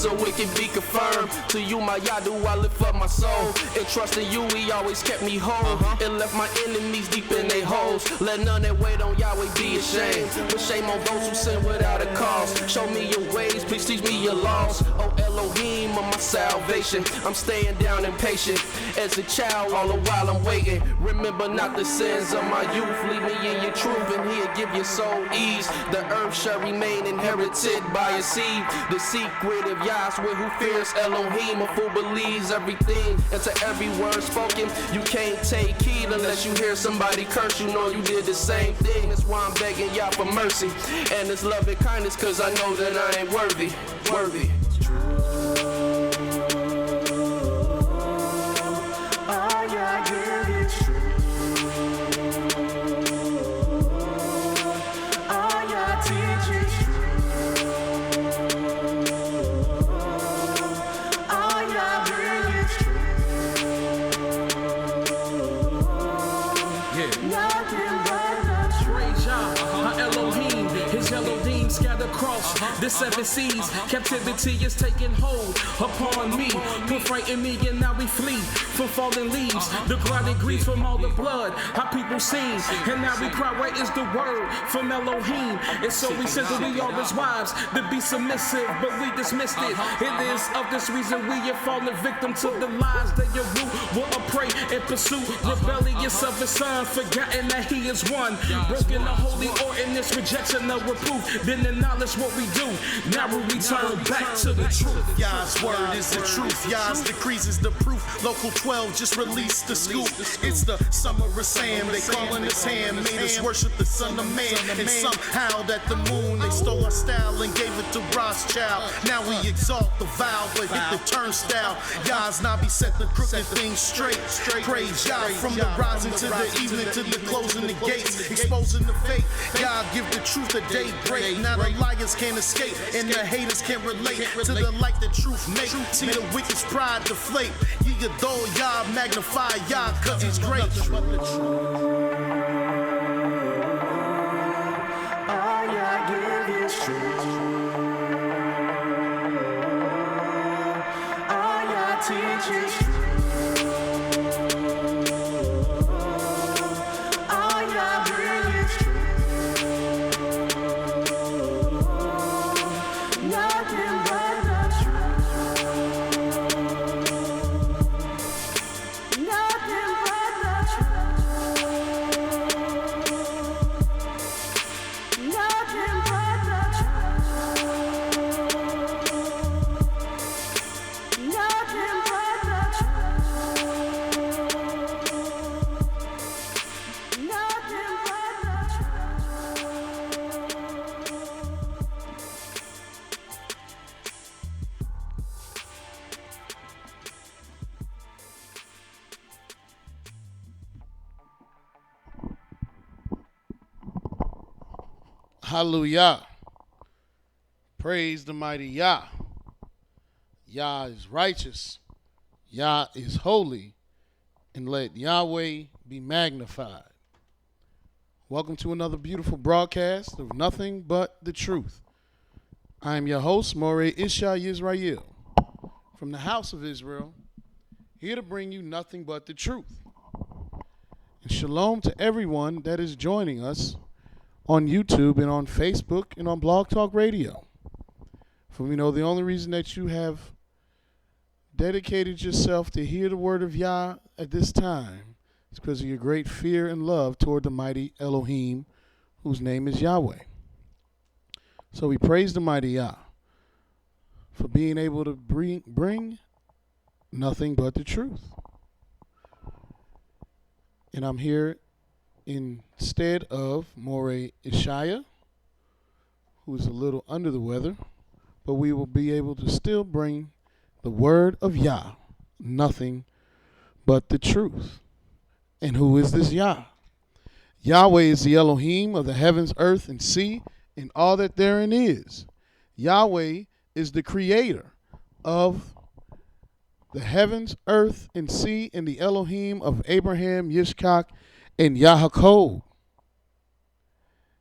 So it can be confirmed. To you, my Yah, do I lift up my soul. And trusting you, he always kept me whole. And left my enemies deep in their holes. Let none that wait on Yahweh be ashamed. Put shame on those who sin without a cause. Show me your ways, please teach me your laws. Oh Elohim of my salvation, I'm staying down and patient. As a child, all the while I'm waiting. Remember not the sins of my youth. Lead me in your truth, and he'll give your soul ease. The earth shall remain inherited by a seed. The secret of Yah's with who fears Elohim. A fool believes everything, and to every word spoken. You can't take heed unless you hear somebody curse. You know you did the same thing. That's why I'm begging Yah for mercy and his love and kindness, cause I know that I ain't worthy. The seven seas, captivity is taking hold upon me. Put fright in me and now we flee from fallen leaves. The grinding grief from all the blood, how people sing. And now we cry, where is the word from Elohim? And so we said that we are his wives, to be submissive, but we dismissed it. It is of this reason we have fallen victim to the lies that your root will prey and pursue. Rebellious of his son, forgotten that he is one. Broken the holy ordinance, rejection of reproof. Then acknowledge what we do. Now we return back to the truth. Yah's word is the truth. Yah's decrees is the proof. Local 12 just released the scoop. It's the summer of Sam. They calling his hand. Made us worship the son of man. And somehow that the moon, they stole our style and gave it to Rothschild. Now we exalt the vow, but hit the turnstile. Yah's Nabi set the crooked things straight. Praise Yah from the rising to the evening to the closing the gates. Exposing the fake. Yah give the truth a daybreak. Now the liars can't escape, and the haters can't relate to the light that truth make. See the wicked's pride deflate. Ye adore Yah, magnify Yah, cause he's great. All Yah give is truth. All Yah teach is truth. Hallelujah. Praise the mighty Yah. Yah is righteous. Yah is holy. And let Yahweh be magnified. Welcome to another beautiful broadcast of Nothing But the Truth. I am your host, Mowreh IshYAH, from the house of Israel, here to bring you nothing but the truth. And shalom to everyone that is joining us on YouTube and on Facebook and on Blog Talk Radio. For we know the only reason that you have dedicated yourself to hear the word of Yah at this time is because of your great fear and love toward the mighty Elohim, whose name is Yahweh. So we praise the mighty Yah for being able to bring nothing but the truth. And I'm here instead of Mowreh IshYAH, who is a little under the weather, but we will be able to still bring the word of Yah nothing but the truth. And who is this Yah? Yahweh is the Elohim of the heavens, earth, and sea, and all that therein is. Yahweh is the creator of the heavens, earth, and sea, and the Elohim of Abraham, Yitzchak, and Yaakov.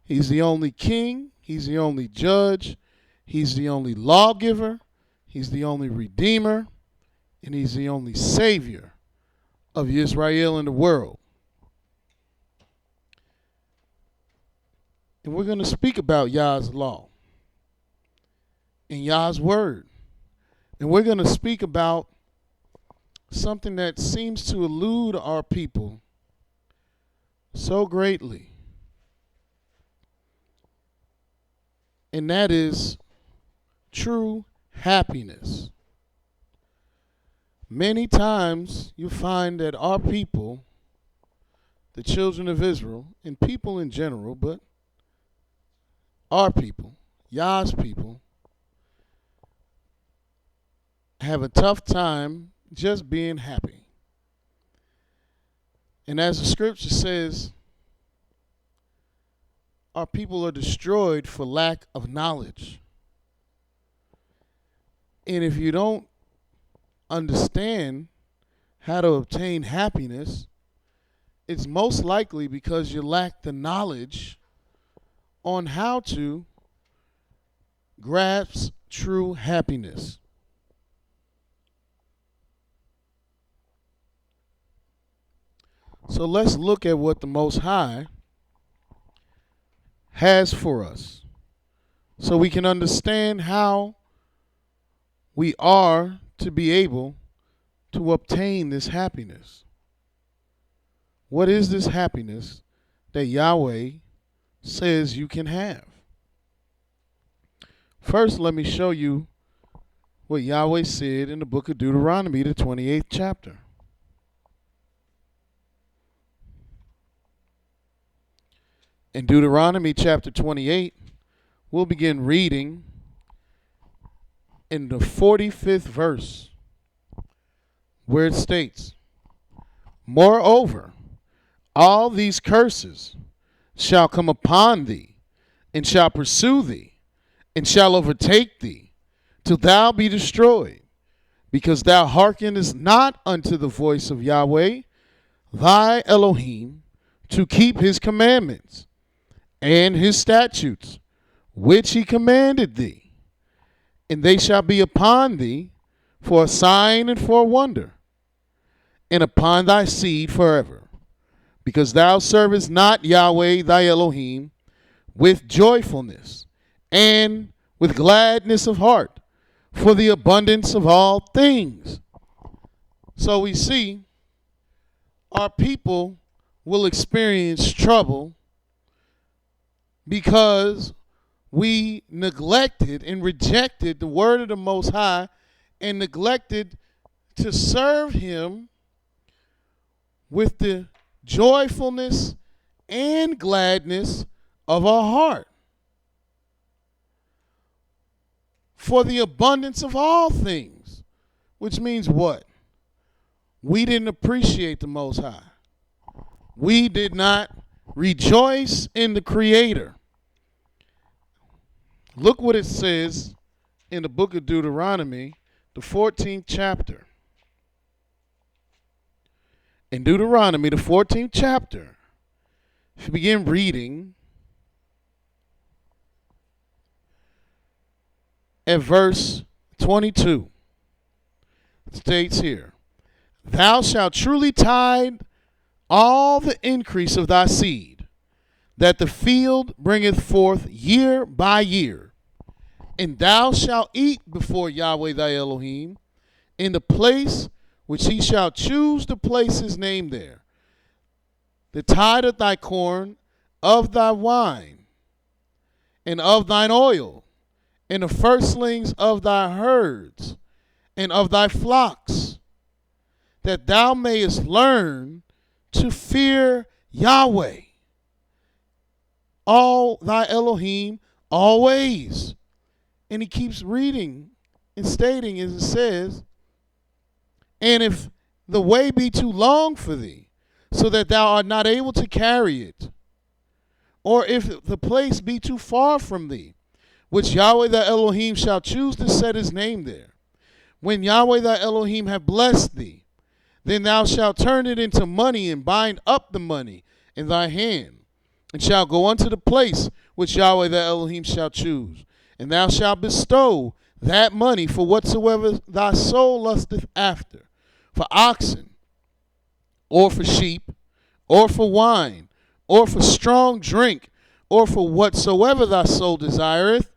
He's the only king. He's the only judge. He's the only lawgiver. He's the only redeemer. And he's the only savior of YIsraEL in the world. And we're going to speak about Yah's law and Yah's word. And we're going to speak about something that seems to elude our people so greatly. And that is true happiness. Many times you find that our people, the children of Israel, and people in general, but our people, Yah's people, have a tough time just being happy. And as the scripture says, our people are destroyed for lack of knowledge. And if you don't understand how to obtain happiness, it's most likely because you lack the knowledge on how to grasp true happiness. So let's look at what the Most High has for us so we can understand how we are to be able to obtain this happiness. What is this happiness that Yahweh says you can have? First, let me show you what Yahweh said in the book of Deuteronomy, the 28th chapter. In Deuteronomy chapter 28, we'll begin reading in the 45th verse, where it states, "Moreover, all these curses shall come upon thee, and shall pursue thee, and shall overtake thee, till thou be destroyed, because thou hearkenest not unto the voice of Yahweh, thy Elohim, to keep his commandments and his statutes, which he commanded thee. And they shall be upon thee for a sign and for a wonder, and upon thy seed forever, because thou servest not Yahweh thy Elohim with joyfulness and with gladness of heart, for the abundance of all things." So we see our people will experience trouble because we neglected and rejected the word of the Most High and neglected to serve him with the joyfulness and gladness of our heart, for the abundance of all things. Which means what? We didn't appreciate the Most High. We did not rejoice in the Creator. Look what it says in the book of Deuteronomy, the 14th chapter. In Deuteronomy, the 14th chapter, if you begin reading at verse 22, it states here, "Thou shalt truly tithe all the increase of thy seed, that the field bringeth forth year by year. And thou shalt eat before Yahweh thy Elohim in the place which he shall choose to place his name there. The tithe of thy corn, of thy wine, and of thine oil, and the firstlings of thy herds, and of thy flocks, that thou mayest learn to fear Yahweh, all thy Elohim, always." And he keeps reading and stating, as it says, And if the way be too long for thee, so that thou art not able to carry it, or if the place be too far from thee, which Yahweh thy Elohim shall choose to set his name there, when Yahweh thy Elohim have blessed thee, then thou shalt turn it into money and bind up the money in thy hand, and shalt go unto the place which Yahweh thy Elohim shall choose, and thou shalt bestow that money for whatsoever thy soul lusteth after, for oxen, or for sheep, or for wine, or for strong drink, or for whatsoever thy soul desireth,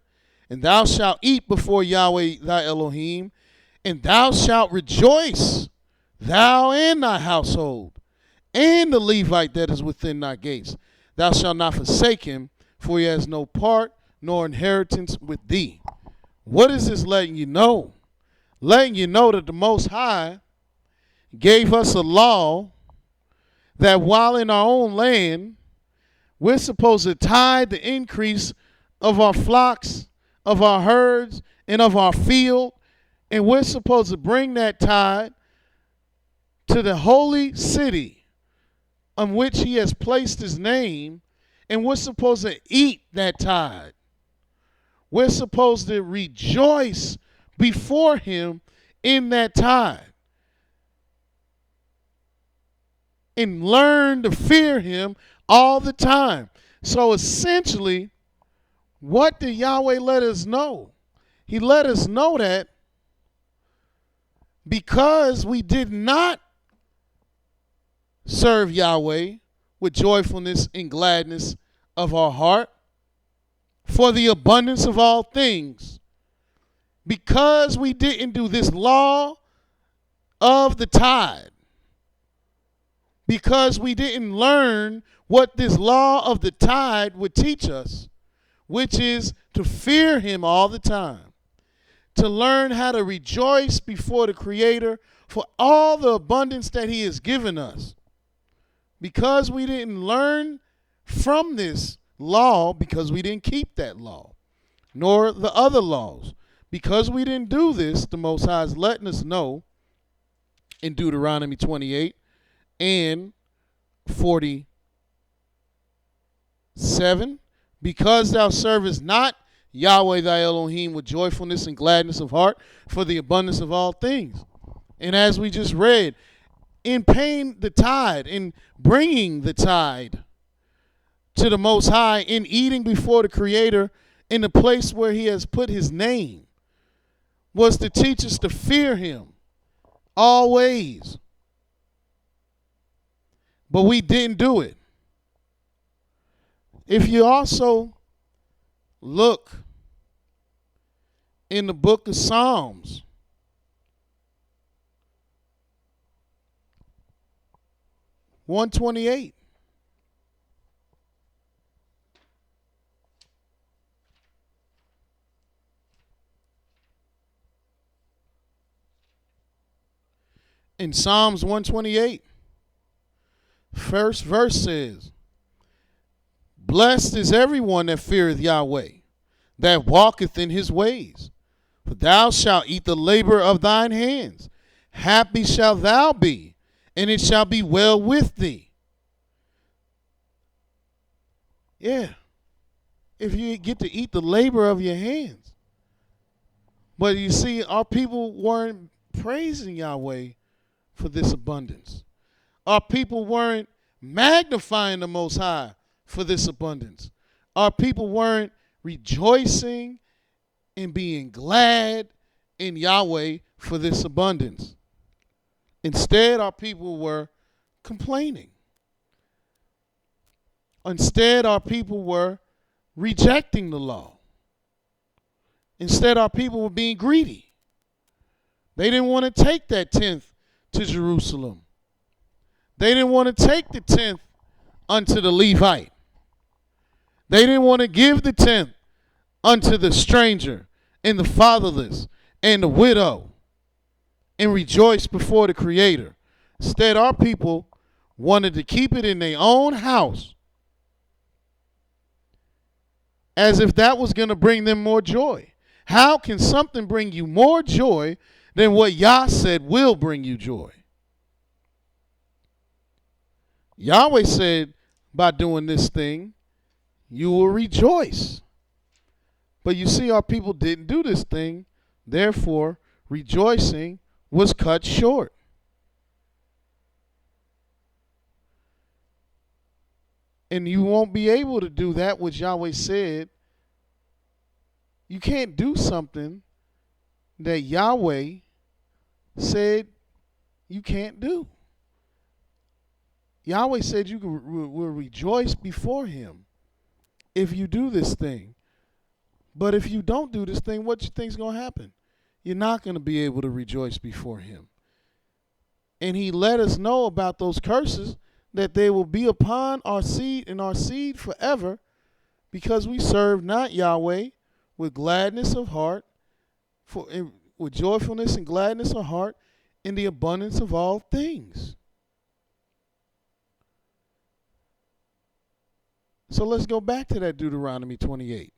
and thou shalt eat before Yahweh thy Elohim, and thou shalt rejoice, thou and thy household, and the Levite that is within thy gates. Thou shalt not forsake him, for he has no part nor inheritance with thee. What is this letting you know? Letting you know that the Most High gave us a law that while in our own land, we're supposed to tithe the increase of our flocks, of our herds, and of our field, and we're supposed to bring that tithe to the holy city on which he has placed his name, and we're supposed to eat that tithe. We're supposed to rejoice before him in that tithe and learn to fear him all the time. So essentially, what did Yahweh let us know? He let us know that because we did not serve Yahweh with joyfulness and gladness of our heart for the abundance of all things, because we didn't do this law of the tithe, because we didn't learn what this law of the tithe would teach us, which is to fear him all the time, to learn how to rejoice before the Creator for all the abundance that he has given us. Because we didn't learn from this law, because we didn't keep that law, nor the other laws, because we didn't do this, the Most High is letting us know in Deuteronomy 28 and 47, because thou servest not Yahweh thy Elohim with joyfulness and gladness of heart for the abundance of all things. And as we just read, in paying the tithe, in bringing the tithe to the Most High, in eating before the Creator in the place where he has put his name, was to teach us to fear him always. But we didn't do it. If you also look in the book of Psalms, (128). In Psalms 128, first verse says, blessed is everyone that feareth Yahweh, that walketh in his ways. For thou shalt eat the labor of thine hands. Happy shalt thou be, and it shall be well with thee. Yeah, if you get to eat the labor of your hands. But you see, our people weren't praising Yahweh for this abundance. Our people weren't magnifying the Most High for this abundance. Our people weren't rejoicing and being glad in Yahweh for this abundance. Instead, our people were complaining. Instead, our people were rejecting the law. Instead, our people were being greedy. They didn't want to take that 10th to Jerusalem. They didn't want to take the 10th unto the Levite. They didn't want to give the 10th unto the stranger and the fatherless and the widow and rejoice before the Creator. Instead, our people wanted to keep it in their own house as if that was going to bring them more joy. How can something bring you more joy then what Yah said will bring you joy. Yahweh said, by doing this thing, you will rejoice. But you see, our people didn't do this thing. Therefore, rejoicing was cut short. And you won't be able to do that which Yahweh said. You can't do something that Yahweh said you can't do. Yahweh said you will rejoice before him if you do this thing. But if you don't do this thing, what you think's going to happen? You're not going to be able to rejoice before him. And he let us know about those curses, that they will be upon our seed and our seed forever, because we serve not Yahweh with gladness of heart, with joyfulness and gladness of heart, in the abundance of all things. So let's go back to that Deuteronomy 28.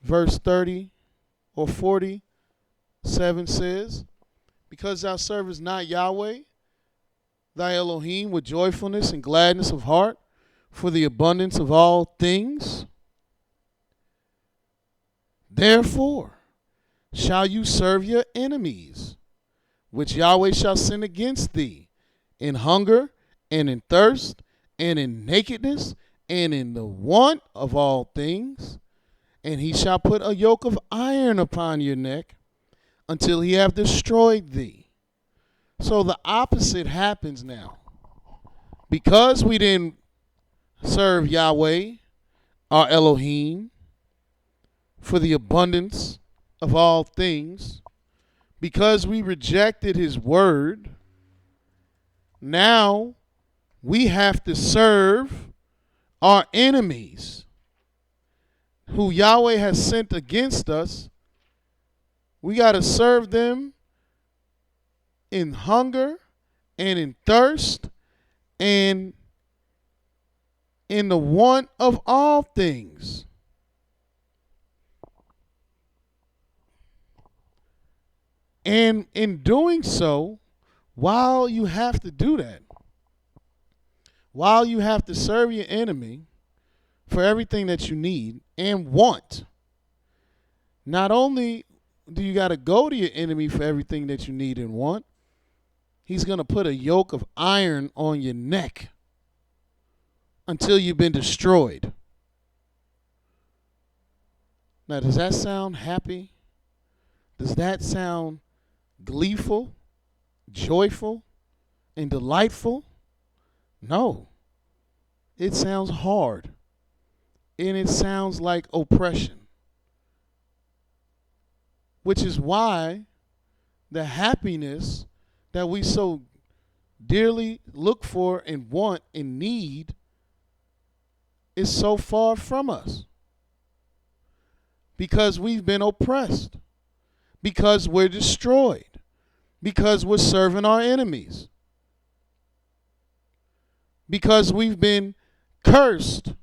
Verse 30 or 47 says, because thou servest not Yahweh, thy Elohim, with joyfulness and gladness of heart, for the abundance of all things, therefore shall you serve your enemies, which Yahweh shall send against thee, in hunger and in thirst and in nakedness and in the want of all things. And he shall put a yoke of iron upon your neck until he have destroyed thee. So the opposite happens now. Because we didn't serve Yahweh, our Elohim, for the abundance of all things, because we rejected his word, now we have to serve our enemies who Yahweh has sent against us. We got to serve them in hunger and in thirst and in the want of all things. And in doing so, while you have to do that, while you have to serve your enemy for everything that you need and want, not only do you got to go to your enemy for everything that you need and want, he's going to put a yoke of iron on your neck until you've been destroyed. Now, does that sound happy? Does that sound gleeful, joyful, and delightful? No. It sounds hard. And it sounds like oppression. Which is why the happiness that we so dearly look for and want and need is so far from us. Because we've been oppressed. Because we're destroyed. Because we're serving our enemies. Because we've been cursed.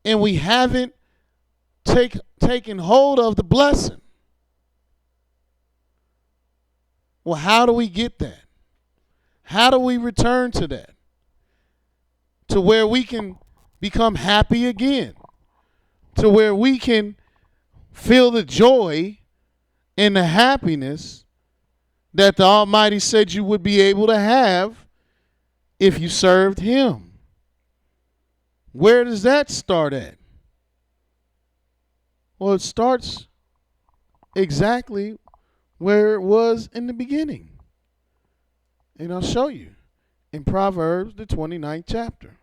And we haven't taken hold of the blessing. Well, how do we get that? How do we return to that? To where we can become happy again. To where we can feel the joy and the happiness that the Almighty said you would be able to have if you served him. Where does that start at? Well, it starts exactly where it was in the beginning. And I'll show you in Proverbs, the 29th chapter.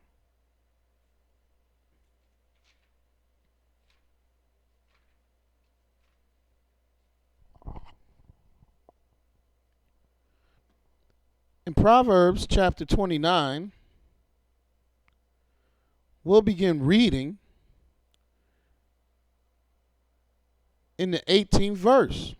In Proverbs chapter 29, we'll begin reading in the 18th verse.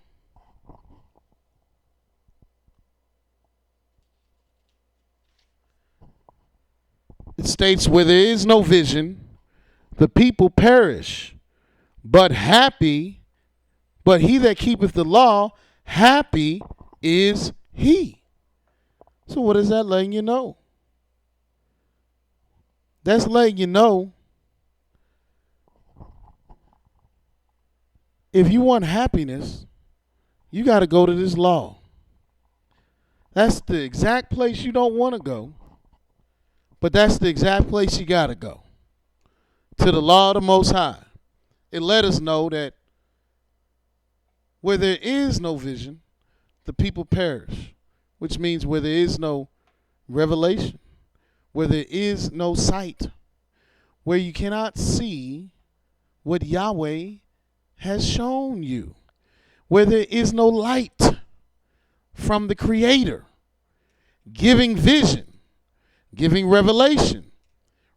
It states, where there is no vision, the people perish. But he that keepeth the law, happy is he. So what is that letting you know? That's letting you know if you want happiness, you got to go to this law. That's the exact place you don't want to go, but that's the exact place you got to go. To the law of the Most High. It let us know that where there is no vision, the people perish, which means where there is no revelation, where there is no sight, where you cannot see what Yahweh has shown you, where there is no light from the Creator, giving vision, giving revelation,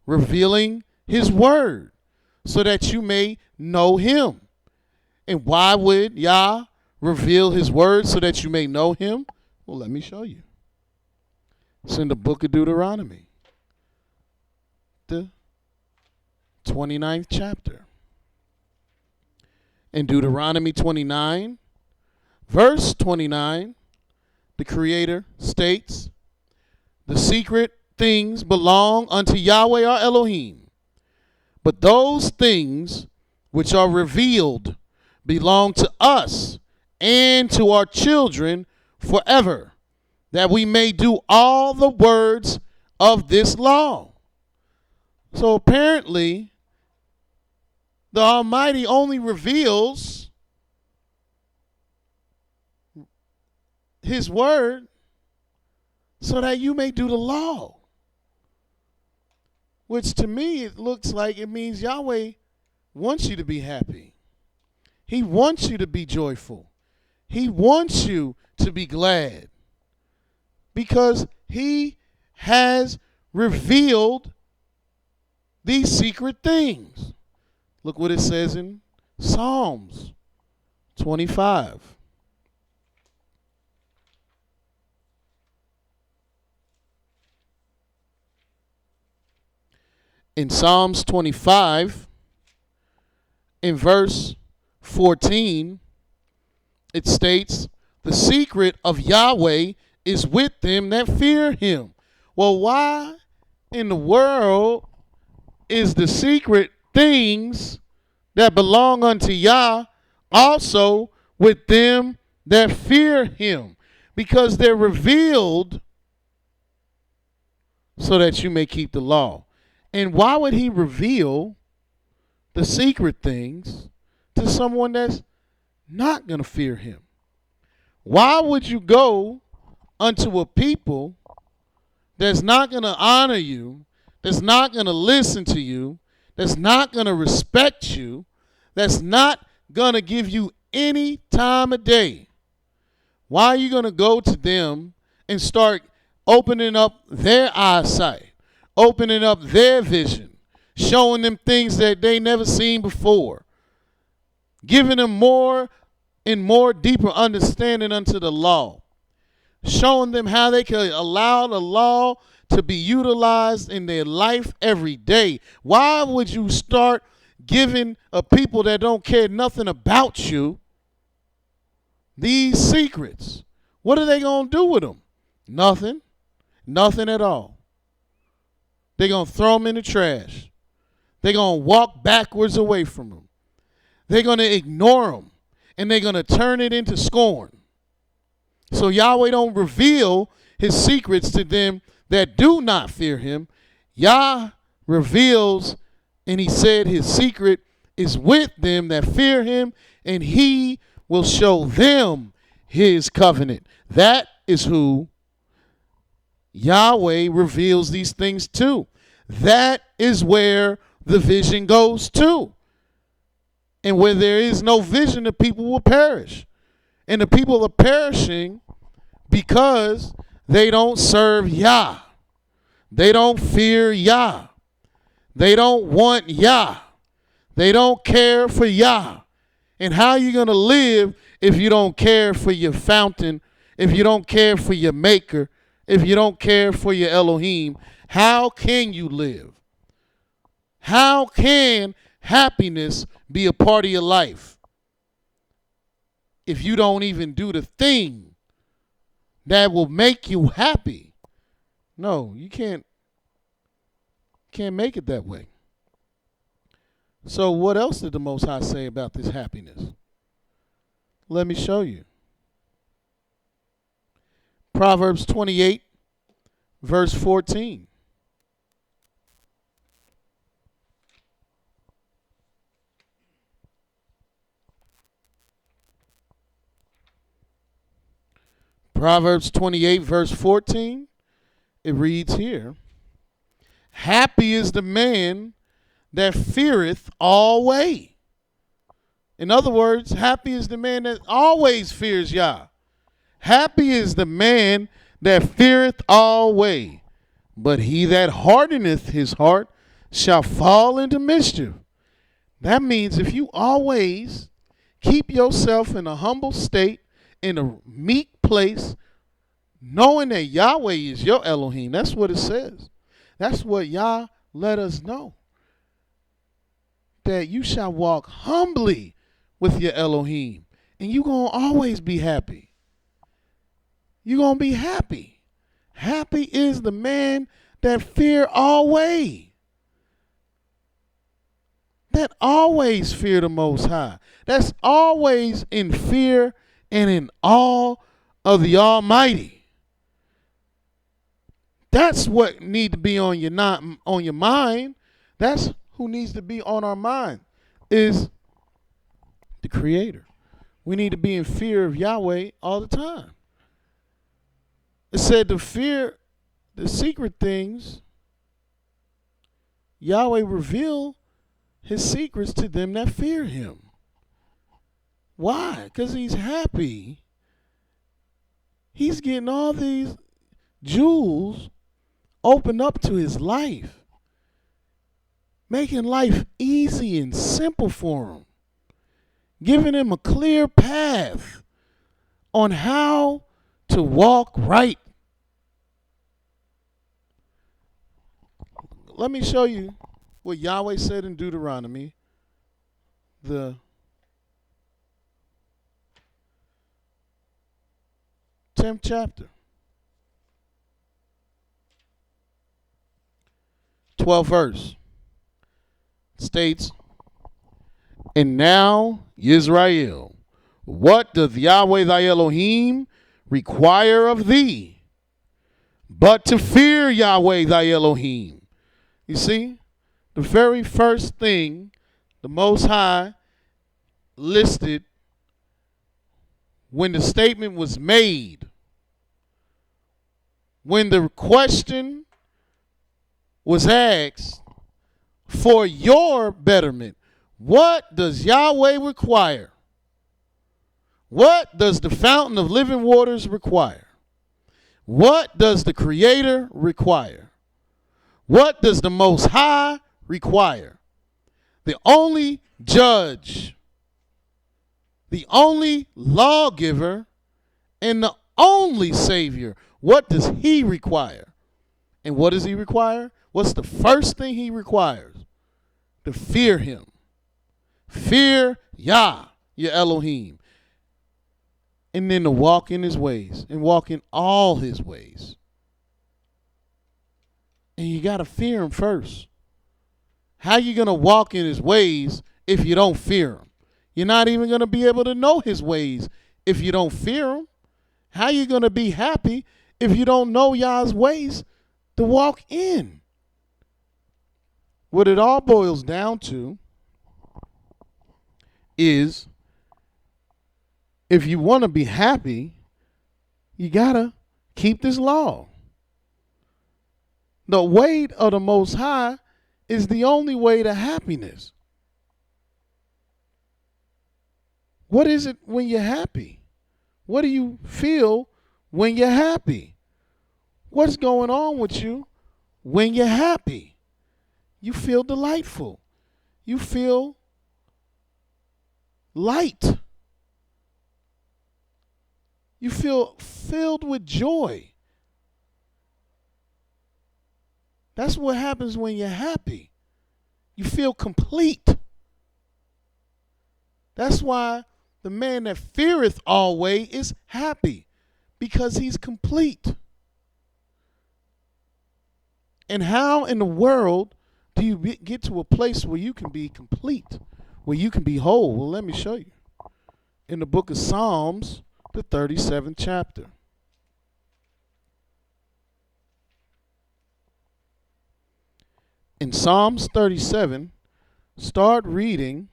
revealing His word, so that you may know Him. And why would Yah reveal His word so that you may know Him? Well, let me show you. It's in the book of Deuteronomy, the 29th chapter. In Deuteronomy 29, verse 29, the Creator states, the secret things belong unto Yahweh our Elohim, but those things which are revealed belong to us and to our children forever, that we may do all the words of this law. So apparently, the Almighty only reveals His word so that you may do the law. Which to me, it looks like it means Yahweh wants you to be happy. He wants you to be joyful. He wants you to be glad. Because He has revealed these secret things. Look what it says in Psalms 25. In Psalms 25, in verse 14, it states, the secret of Yahweh is with them that fear Him. Well, why in the world is the secret things that belong unto Yah also with them that fear Him? Because they're revealed so that you may keep the law. And why would He reveal the secret things to someone that's not going to fear Him? Why would you go unto a people that's not going to honor you, that's not going to listen to you, that's not going to respect you, that's not going to give you any time of day? Why are you going to go to them and start opening up their eyesight, opening up their vision, showing them things that they never seen before, giving them more and more deeper understanding unto the law, showing them how they can allow the law to be utilized in their life every day? Why would you start giving a people that don't care nothing about you these secrets? What are they going to do with them? Nothing. Nothing at all. They're going to throw them in the trash. They're going to walk backwards away from them. They're going to ignore them. And they're going to turn it into scorn. So Yahweh don't reveal His secrets to them that do not fear Him. Yah reveals, and He said His secret is with them that fear Him, and He will show them His covenant. That is who Yahweh reveals these things to. That is where the vision goes to. And where there is no vision, the people will perish. And the people are perishing because they don't serve Yah. They don't fear Yah. They don't want Yah. They don't care for Yah. And how are you going to live if you don't care for your fountain, if you don't care for your maker, if you don't care for your Elohim? How can you live? How can happiness be a part of your life if you don't even do the thing that will make you happy? No, you can't make it that way. So what else did the Most High say about this happiness? Let me show you. Proverbs 28, verse 14. Proverbs 28, verse 14. It reads here, happy is the man that feareth always. In other words, happy is the man that always fears Yah. Happy is the man that feareth always. But he that hardeneth his heart shall fall into mischief. That means if you always keep yourself in a humble state, in a meek place, knowing that Yahweh is your Elohim. That's what it says. That's what Yah let us know. That you shall walk humbly with your Elohim. And you're going to always be happy. You're going to be happy. Happy is the man that fear always. That always fear the Most High. That's always in fear and in awe of the Almighty. That's what need to be on your mind. That's who needs to be on our mind, is the Creator. We need to be in fear of Yahweh all the time. It said to fear the secret things. Yahweh reveal his secrets to them that fear him. Why? Because he's happy. He's getting all these jewels open up to his life, making life easy and simple for him, giving him a clear path on how to walk right. Let me show you what Yahweh said in Deuteronomy, the 10th chapter, 12th verse. States, and now, YIsraEL, what doth Yahweh thy Elohim require of thee, but to fear Yahweh thy Elohim? You see, the very first thing the Most High listed when the statement was made, when the question was asked for your betterment, what does Yahweh require? What does the fountain of living waters require? What does the Creator require? What does the Most High require? The only judge, the only lawgiver, and the only Savior. What does he require? And what does he require? What's the first thing he requires? To fear him. Fear Yah, your Elohim. And then to walk in his ways and walk in all his ways. And you got to fear him first. How you going to walk in his ways if you don't fear him? You're not even going to be able to know his ways if you don't fear him. How you going to be happy if you don't know Yah's ways to walk in? What it all boils down to is, if you want to be happy, you got to keep this law. The way of the Most High is the only way to happiness. What is it when you're happy? What do you feel when you're happy? What's going on with you when you're happy? You feel delightful. You feel light. You feel filled with joy. That's what happens when you're happy. You feel complete. That's why the man that feareth always is happy, because he's complete. And how in the world do you get to a place where you can be complete, where you can be whole? Well, let me show you. In the book of Psalms, the 37th chapter. In Psalms 37, start reading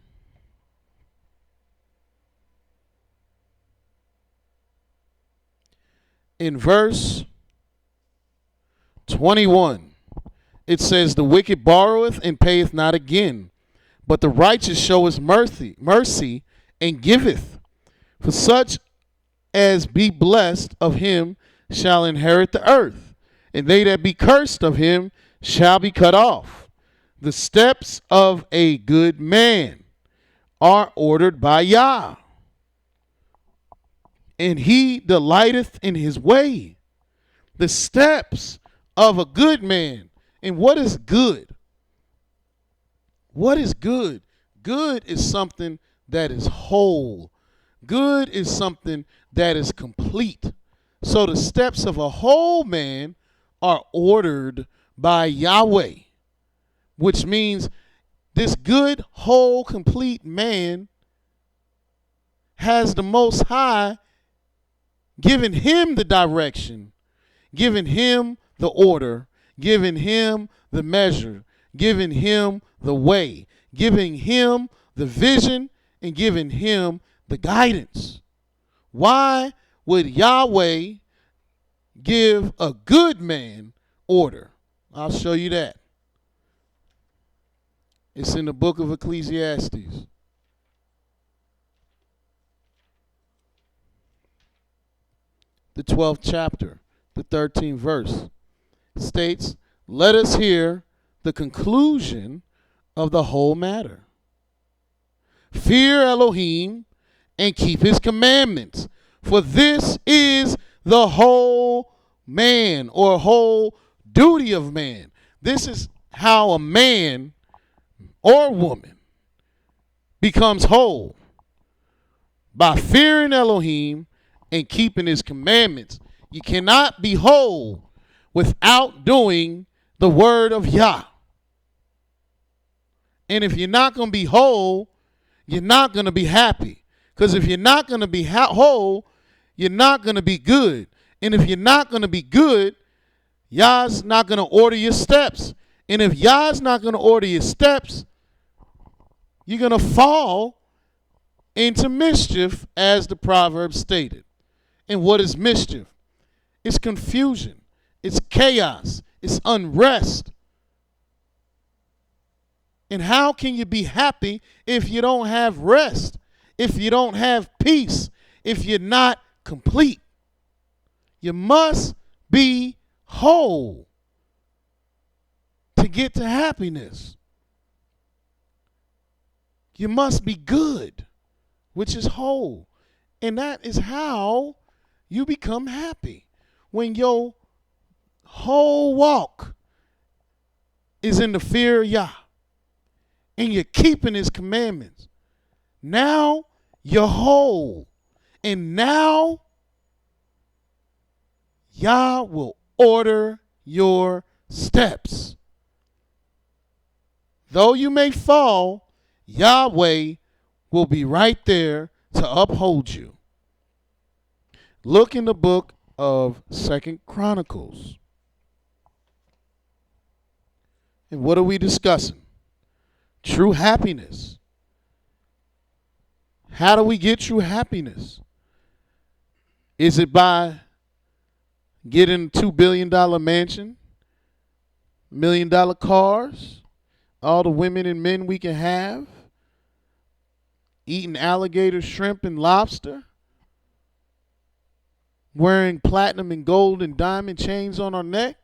in verse 21. It says, the wicked borroweth and payeth not again, but the righteous showeth mercy and giveth. For such as be blessed of him shall inherit the earth, and they that be cursed of him shall be cut off. The steps of a good man are ordered by Yah, and he delighteth in his way. The steps of a good man. And what is good? What is good? Good is something that is whole. Good is something that is complete. So the steps of a whole man are ordered by Yahweh, which means this good, whole, complete man has the Most High given him the direction, given him the order, giving him the measure, giving him the way, giving him the vision, and giving him the guidance. Why would Yahweh give a good man order? I'll show you that. It's in the book of Ecclesiastes. The 12th chapter, the 13th verse. States, let us hear the conclusion of the whole matter. Fear Elohim and keep his commandments, for this is the whole man, or whole duty of man. This is how a man or woman becomes whole, by fearing Elohim and keeping his commandments. You cannot be whole without doing the word of Yah. And if you're not going to be whole, you're not going to be happy. Because if you're not going to be whole, you're not going to be good. And if you're not going to be good, Yah's not going to order your steps. And if Yah's not going to order your steps, you're going to fall into mischief, as the proverb stated. And what is mischief? It's confusion. It's chaos. It's unrest. And how can you be happy if you don't have rest? If you don't have peace? If you're not complete? You must be whole to get to happiness. You must be good, which is whole. And that is how you become happy. When your whole walk is in the fear of Yah, and you're keeping his commandments, now you're whole. And now Yah will order your steps. Though you may fall, Yahweh will be right there to uphold you. Look in the book of 2 Chronicles. And what are we discussing? True happiness. How do we get true happiness? Is it by getting a $2 billion mansion, $1 million cars, all the women and men we can have, eating alligator, shrimp, and lobster, wearing platinum and gold and diamond chains on our neck?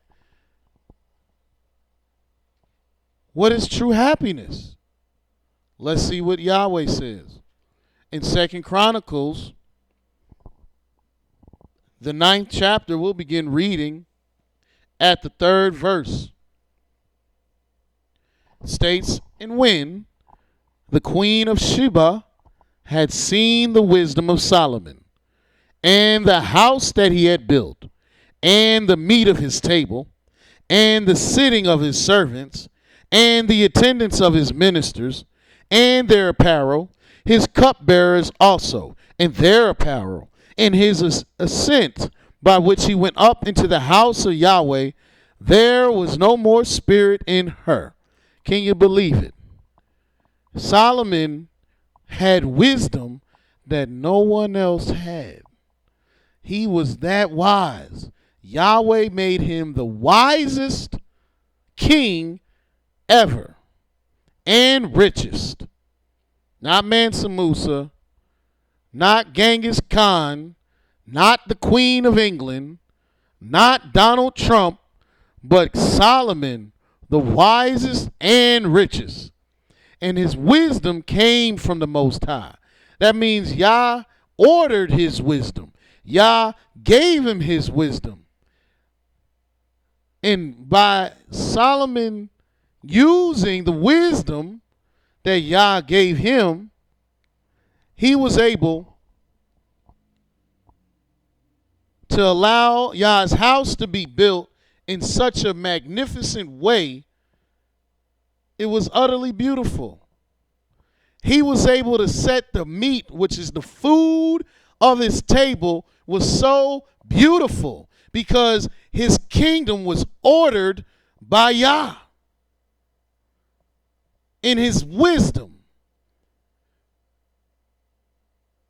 What is true happiness? Let's see what Yahweh says. In 2 Chronicles, the 9th chapter, we'll begin reading at the 3rd verse. It states, and when the queen of Sheba had seen the wisdom of Solomon, and the house that he had built, and the meat of his table, and the sitting of his servants, and the attendance of his ministers, and their apparel, his cupbearers also, and their apparel, and his ascent by which he went up into the house of Yahweh, there was no more spirit in her. Can you believe it? Solomon had wisdom that no one else had. He was that wise. Yahweh made him the wisest king ever and richest. Not Mansa Musa, not Genghis Khan, not the Queen of England, not Donald Trump, but Solomon, the wisest and richest. And his wisdom came from the Most High. That means Yah ordered his wisdom. Yah gave him his wisdom. And by Solomon using the wisdom that Yah gave him, he was able to allow Yah's house to be built in such a magnificent way. It was utterly beautiful. He was able to set the meat, which is the food of his table, was so beautiful because his kingdom was ordered by Yah in his wisdom.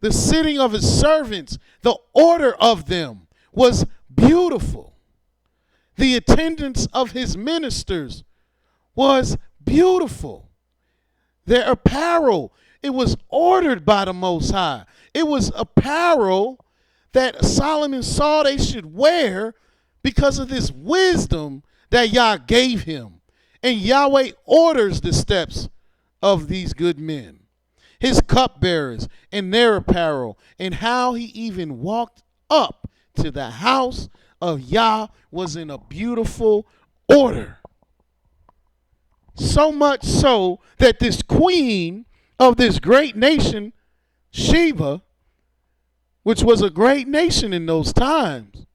The sitting of his servants, the order of them was beautiful. The attendance of his ministers was beautiful. Their apparel, it was ordered by the Most High. It was apparel that Solomon saw they should wear because of this wisdom that Yah gave him. And Yahweh orders the steps of these good men. His cupbearers and their apparel, and how he even walked up to the house of Yah was in a beautiful order. So much so that this queen of this great nation, Sheba, which was a great nation in those times,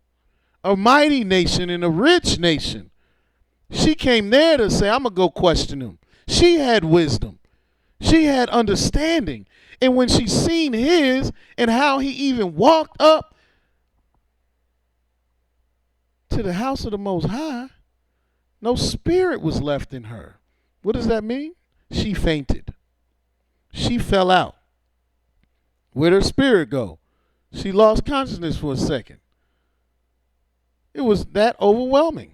a mighty nation and a rich nation, she came there to say, I'm going to go question him. She had wisdom. She had understanding. And when she seen his and how he even walked up to the house of the Most High, no spirit was left in her. What does that mean? She fainted. She fell out. Where'd her spirit go? She lost consciousness for a second. It was that overwhelming.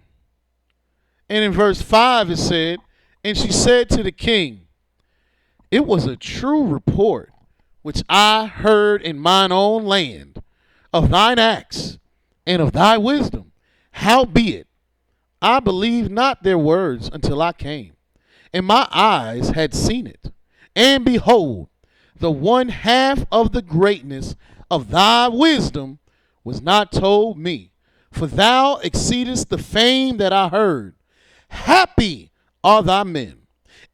And in verse 5 it said, and she said to the king, it was a true report which I heard in mine own land of thine acts and of thy wisdom. Howbeit, I believed not their words until I came, and my eyes had seen it. And behold, the one half of the greatness of thy wisdom was not told me, for thou exceedest the fame that I heard. Happy are thy men,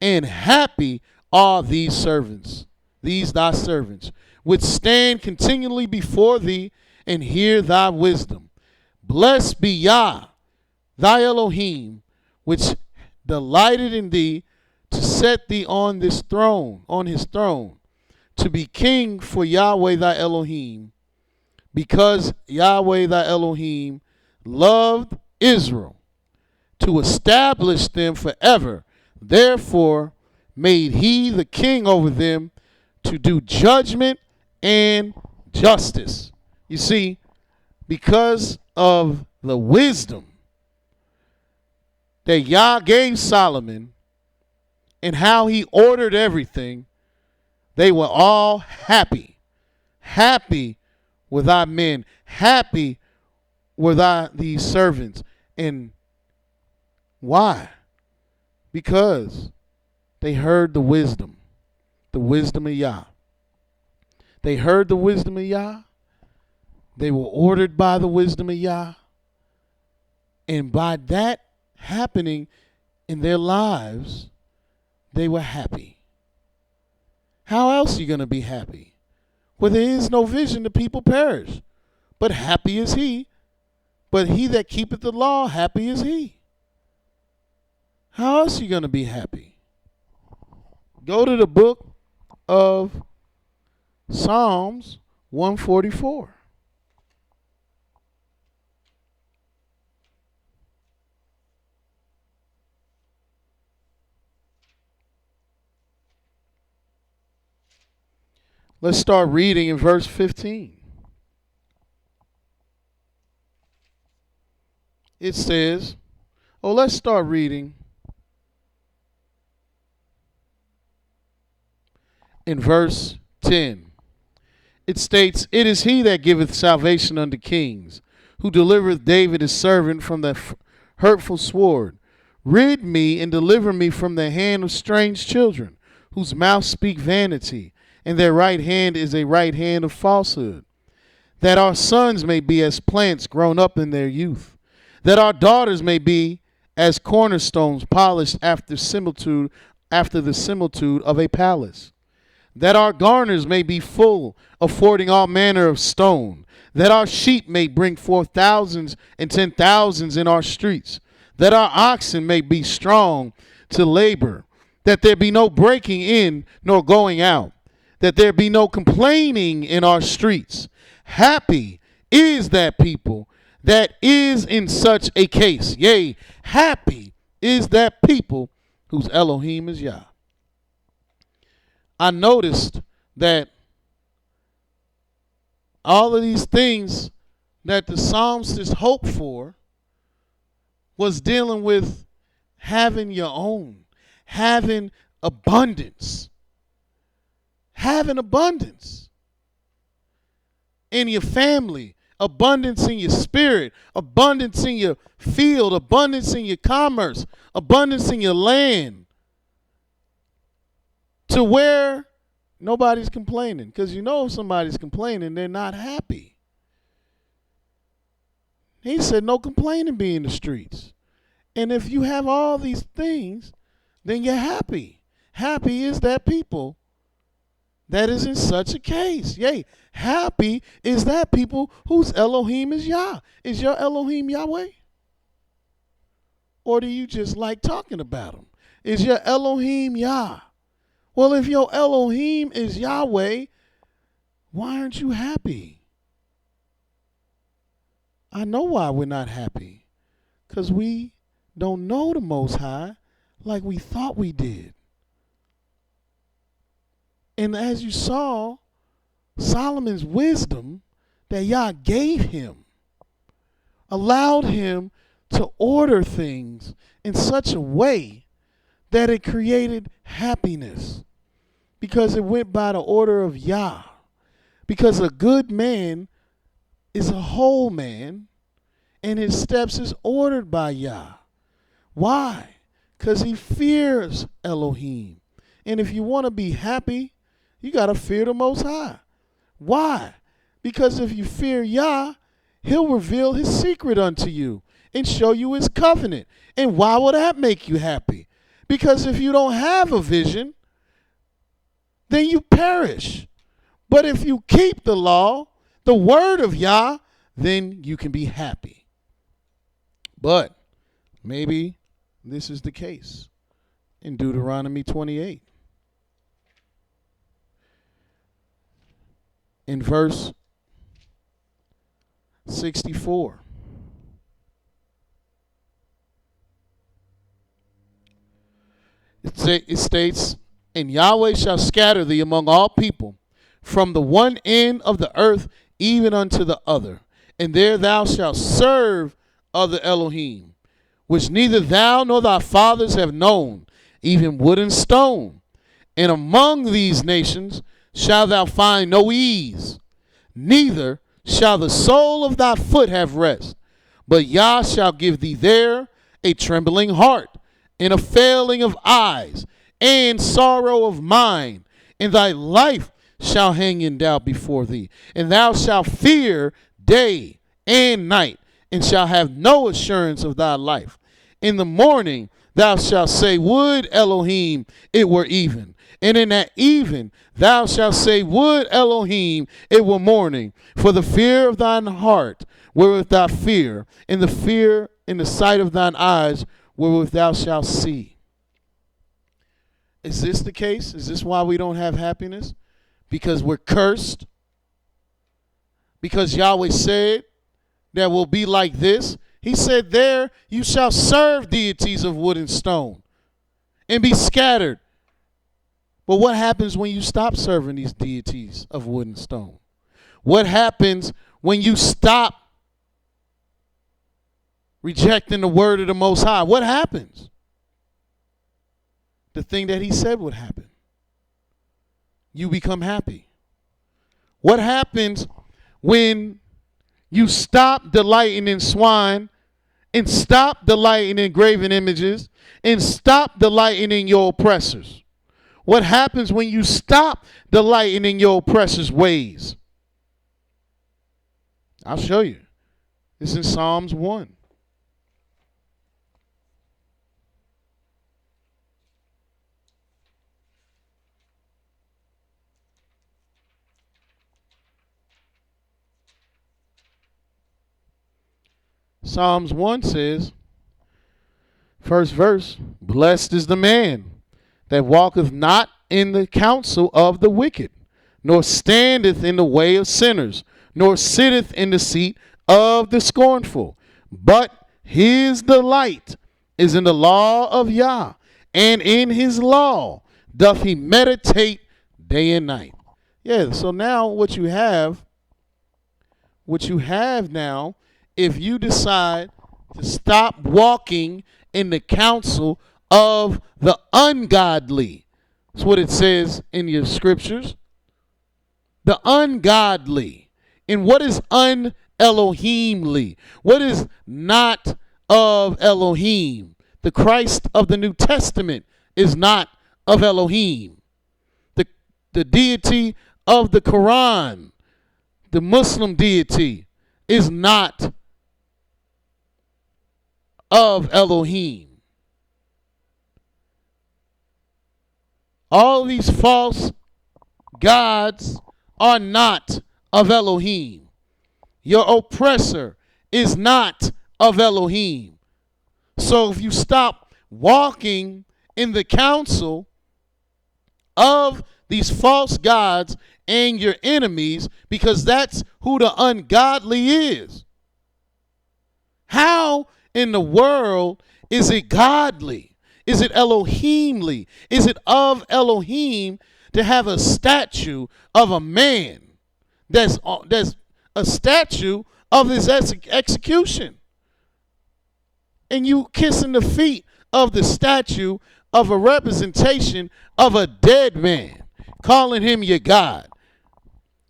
and happy are these servants, these thy servants, which stand continually before thee and hear thy wisdom. Blessed be Yah, thy Elohim, which delighted in thee to set thee on this throne, on his throne, to be king for Yahweh thy Elohim, because Yahweh thy Elohim loved Israel, to establish them forever. Therefore made he the king over them, to do judgment and justice. You see, because of the wisdom that Yah gave Solomon and how he ordered everything, they were all happy. Happy with our men. Happy with these servants. And why? Because they heard the wisdom of Yah. They heard the wisdom of Yah. They were ordered by the wisdom of Yah. And by that happening in their lives, they were happy. How else are you going to be happy? Where there is no vision, the people perish. But happy is he. But he that keepeth the law, happy is he. How else are you going to be happy? Go to the book of Psalms 144. Let's start reading in verse 15. It says, let's start reading in verse 10. It states, "It is he that giveth salvation unto kings, who delivereth David his servant from the hurtful sword. Rid me and deliver me from the hand of strange children, whose mouths speak vanity, and their right hand is a right hand of falsehood. That our sons may be as plants grown up in their youth, that our daughters may be as cornerstones polished after the similitude of a palace. That our garners may be full, affording all manner of stone, that our sheep may bring forth thousands and 10,000s in our streets, that our oxen may be strong to labor, that there be no breaking in nor going out, that there be no complaining in our streets. Happy is that people that is in such a case. Yea, happy is that people whose Elohim is Yah." I noticed that all of these things that the psalmist hoped for was dealing with having your own, having abundance. Having abundance in your family, abundance in your spirit, abundance in your field, abundance in your commerce, abundance in your land, to where nobody's complaining. Because you know if somebody's complaining, they're not happy. He said no complaining be in the streets. And if you have all these things, then you're happy. Happy is that people that is in such a case. Yea, happy is that people whose Elohim is Yah. Is your Elohim Yahweh? Or do you just like talking about him? Is your Elohim Yah? Well, if your Elohim is Yahweh, why aren't you happy? I know why we're not happy. Because we don't know the Most High like we thought we did. And as you saw, Solomon's wisdom that Yah gave him allowed him to order things in such a way that it created happiness, because it went by the order of Yah. Because a good man is a whole man, and his steps is ordered by Yah. Why? Because he fears Elohim. And if you want to be happy, you got to fear the Most High. Why? Because if you fear Yah, he'll reveal his secret unto you and show you his covenant. And why would that make you happy? Because if you don't have a vision, then you perish. But if you keep the law, the word of Yah, then you can be happy. But maybe this is the case in Deuteronomy 28. In verse 64. It states, "And Yahweh shall scatter thee among all people, from the one end of the earth even unto the other. And there thou shalt serve other Elohim, which neither thou nor thy fathers have known, even wood and stone. And among these nations shalt thou find no ease, neither shall the sole of thy foot have rest. But Yah shall give thee there a trembling heart, and a failing of eyes, and sorrow of mind. And thy life shall hang in doubt before thee, and thou shalt fear day and night, and shall have no assurance of thy life. In the morning thou shalt say, would Elohim it were even. And in that even thou shalt say, would Elohim it were morning. For the fear of thine heart wherewith thou fear, and the fear in the sight of thine eyes wherewith thou shalt see. Is this the case? Is this why we don't have happiness? Because we're cursed? Because Yahweh said that we'll be like this? He said, there you shall serve deities of wood and stone and be scattered. But what happens when you stop serving these deities of wood and stone? What happens when you stop rejecting the word of the Most High? What happens? The thing that he said would happen. You become happy. What happens when you stop delighting in swine and stop delighting in graven images and stop delighting in your oppressors? What happens when you stop delighting in your oppressors' ways? I'll show you. It's in Psalms 1. Psalms 1 says, first verse, blessed is the man that walketh not in the counsel of the wicked, nor standeth in the way of sinners, nor sitteth in the seat of the scornful. But his delight is in the law of Yah, and in his law doth he meditate day and night. Yeah, so now what you have now, if you decide to stop walking in the counsel of the ungodly, that's what it says in your scriptures. The ungodly. And what is un-Elohimly? What is not of Elohim? The Christ of the New Testament is not of Elohim. The deity of the Quran, the Muslim deity, is not of Elohim. All these false gods are not of Elohim. Your oppressor is not of Elohim. So if you stop walking in the counsel of these false gods and your enemies, because that's who the ungodly is, how in the world is it godly? Is it Elohimly? Is it of Elohim to have a statue of a man that's a statue of his execution? And you kissing the feet of the statue of a representation of a dead man, calling him your God.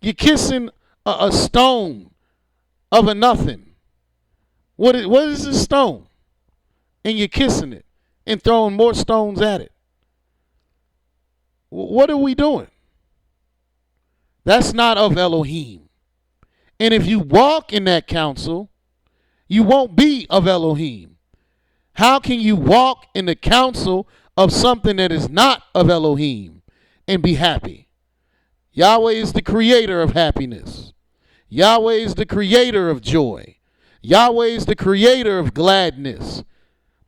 You're kissing a stone of a nothing. What is a stone? And you're kissing it and throwing more stones at it. What are we doing? That's not of Elohim. And if you walk in that counsel, you won't be of Elohim. How can you walk in the counsel of something that is not of Elohim and be happy? Yahweh is the creator of happiness. Yahweh is the creator of joy. Yahweh is the creator of gladness.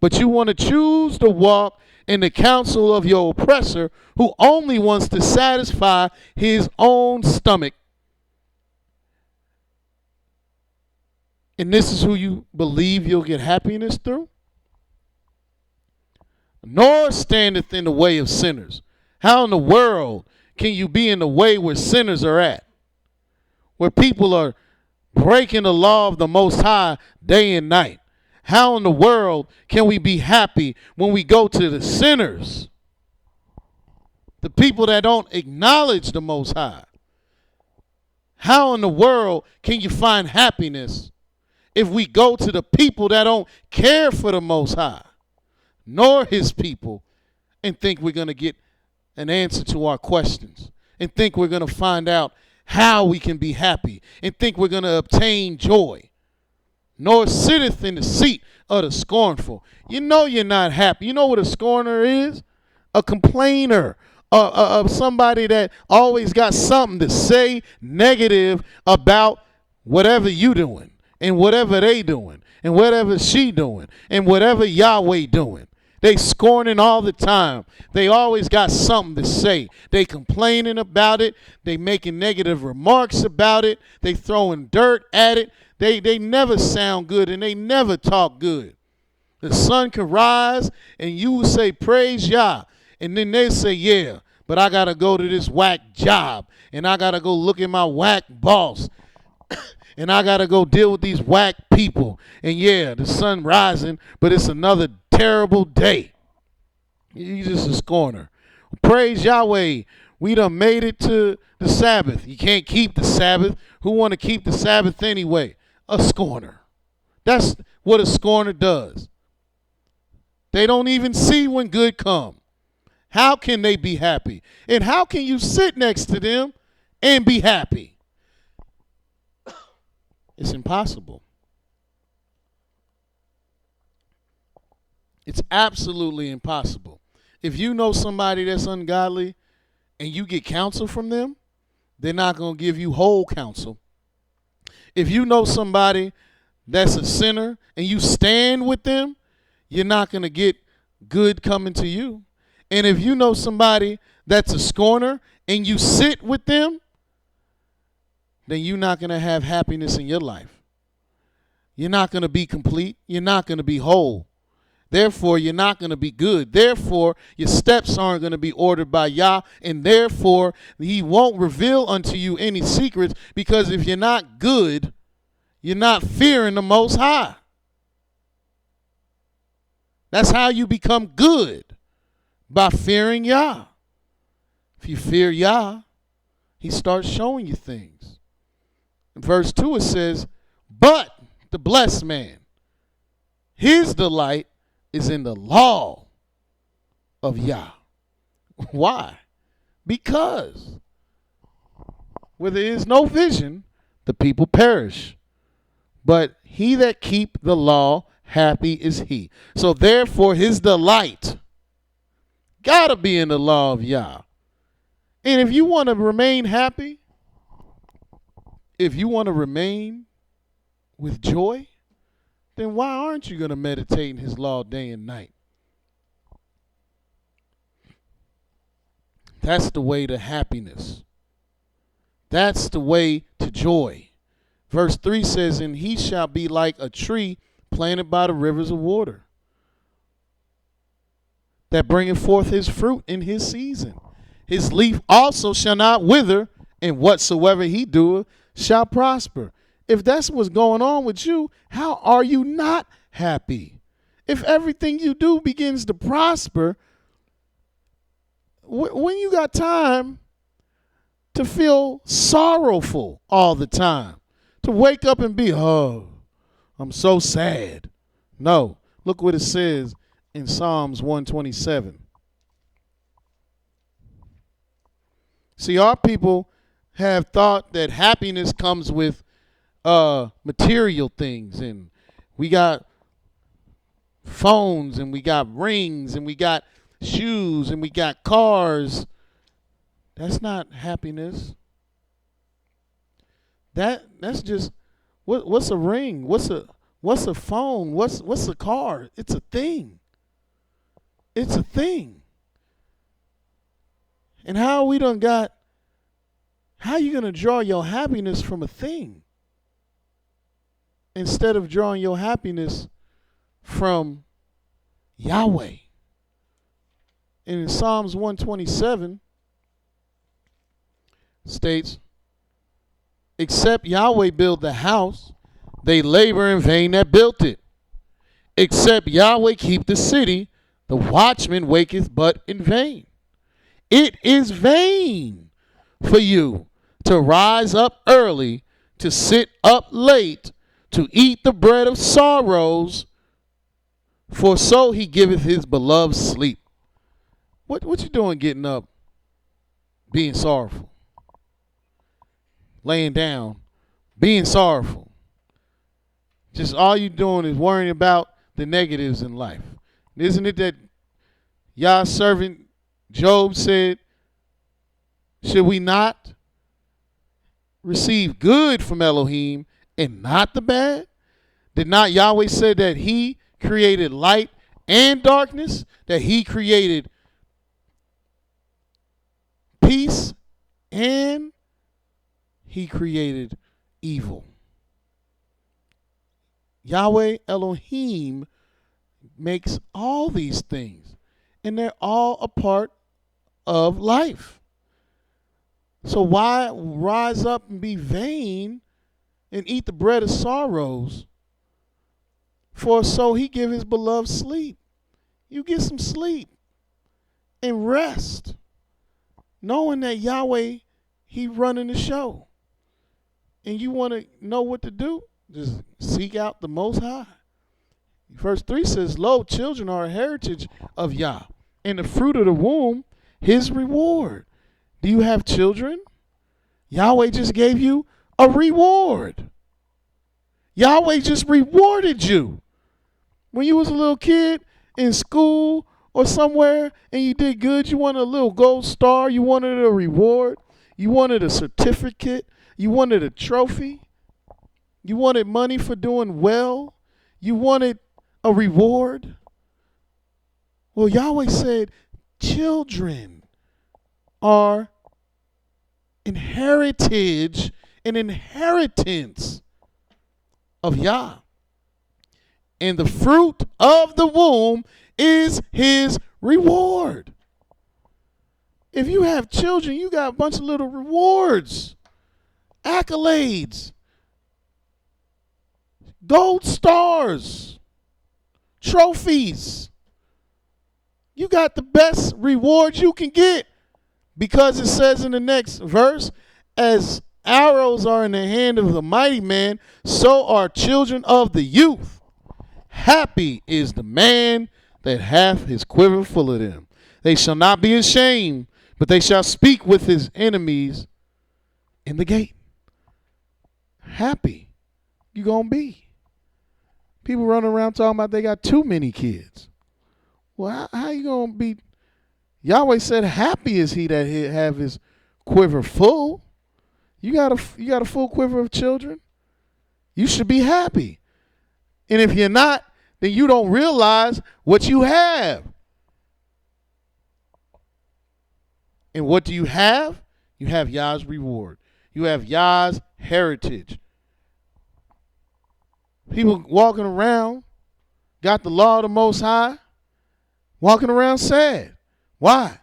But you want to choose to walk in the counsel of your oppressor, who only wants to satisfy his own stomach. And this is who you believe you'll get happiness through? Nor standeth in the way of sinners. How in the world can you be in the way where sinners are at? Where people are breaking the law of the Most High day and night. How in the world can we be happy when we go to the sinners? The people that don't acknowledge the Most High. How in the world can you find happiness if we go to the people that don't care for the Most High, nor his people, and think we're going to get an answer to our questions, and think we're going to find out how we can be happy, and think we're going to obtain joy? nor sitteth in the seat of the scornful. You know you're not happy. You know what a scorner is? A complainer. Of somebody that always got something to say negative about whatever you doing and whatever they doing and whatever she doing and whatever Yahweh doing. They scorning all the time. They always got something to say. They complaining about it. They making negative remarks about it. They throwing dirt at it. They never sound good and they never talk good. The sun can rise and you will say, praise Yah. And then they say, yeah, but I got to go to this whack job. And I got to go look at my whack boss. And I got to go deal with these whack people. And yeah, the sun rising, but it's another terrible day. You just a scorner. Praise Yahweh. We done made it to the Sabbath. You can't keep the Sabbath. Who want to keep the Sabbath anyway? A scorner. That's what a scorner does. They don't even see when good comes. How can they be happy? And how can you sit next to them and be happy? It's impossible. It's absolutely impossible. If you know somebody that's ungodly and you get counsel from them, they're not going to give you whole counsel. If you know somebody that's a sinner and you stand with them, you're not going to get good coming to you. And if you know somebody that's a scorner and you sit with them, then you're not going to have happiness in your life. You're not going to be complete. You're not going to be whole. Therefore, you're not going to be good. Therefore, your steps aren't going to be ordered by Yah. And therefore, he won't reveal unto you any secrets, because if you're not good, you're not fearing the Most High. That's how you become good. By fearing Yah. If you fear Yah, he starts showing you things. In verse 2 it says, but the blessed man, his delight is in the law of Yah. Why? Because where there is no vision, the people perish. But he that keep the law, happy is he. So therefore his delight gotta be in the law of Yah. And if you want to remain happy, if you want to remain with joy, then why aren't you going to meditate in his law day and night? That's the way to happiness. That's the way to joy. Verse 3 says, and he shall be like a tree planted by the rivers of water, that bringeth forth his fruit in his season. His leaf also shall not wither, and whatsoever he doeth shall prosper. If that's what's going on with you, how are you not happy? If everything you do begins to prosper, when you got time to feel sorrowful all the time, to wake up and be, oh, I'm so sad. No, look what it says in Psalms 127. See, our people have thought that happiness comes with material things, and we got phones, and we got rings, and we got shoes, and we got cars. That's not happiness. That's just what's a ring? What's a phone? What's a car? It's a thing. It's a thing. And how you going to draw your happiness from a thing instead of drawing your happiness from Yahweh? And in Psalms 127 states, except Yahweh build the house, they labor in vain that built it. Except Yahweh keep the city, the watchman waketh but in vain. It is vain for you to rise up early, to sit up late, to eat the bread of sorrows, for so he giveth his beloved sleep. What you doing getting up, being sorrowful? Laying down, being sorrowful. Just all you doing is worrying about the negatives in life. Isn't it that Yah's servant Job said, should we not receive good from Elohim and not the bad? Did not Yahweh say that he created light and darkness? That he created peace and he created evil. Yahweh Elohim makes all these things, and they're all a part of life. So why rise up and be vain and eat the bread of sorrows? For so he give his beloved sleep. You get some sleep and rest, knowing that Yahweh, he running the show. And you want to know what to do? Just seek out the Most High. Verse 3 says, lo, children are a heritage of Yah, and the fruit of the womb, his reward. Do you have children? Yahweh just gave you a reward. Yahweh just rewarded you. When you was a little kid in school or somewhere and you did good, you wanted a little gold star, you wanted a reward, you wanted a certificate, you wanted a trophy, you wanted money for doing well, you wanted a reward. Well, Yahweh said children are an inheritance of Yah. And the fruit of the womb is his reward. If you have children, you got a bunch of little rewards, accolades, gold stars, trophies. You got the best rewards you can get, because it says in the next verse, as arrows are in the hand of the mighty man, so are children of the youth. Happy is the man that hath his quiver full of them. They shall not be ashamed, but they shall speak with his enemies in the gate. Happy you gonna be. People running around talking about they got too many kids. Well, how you gonna be? Yahweh said, happy is he that have his quiver full. You got a full quiver of children. You should be happy. And if you're not, then you don't realize what you have. And what do you have? You have Yah's reward. You have Yah's heritage. People walking around, got the law of the Most High, walking around sad. Why?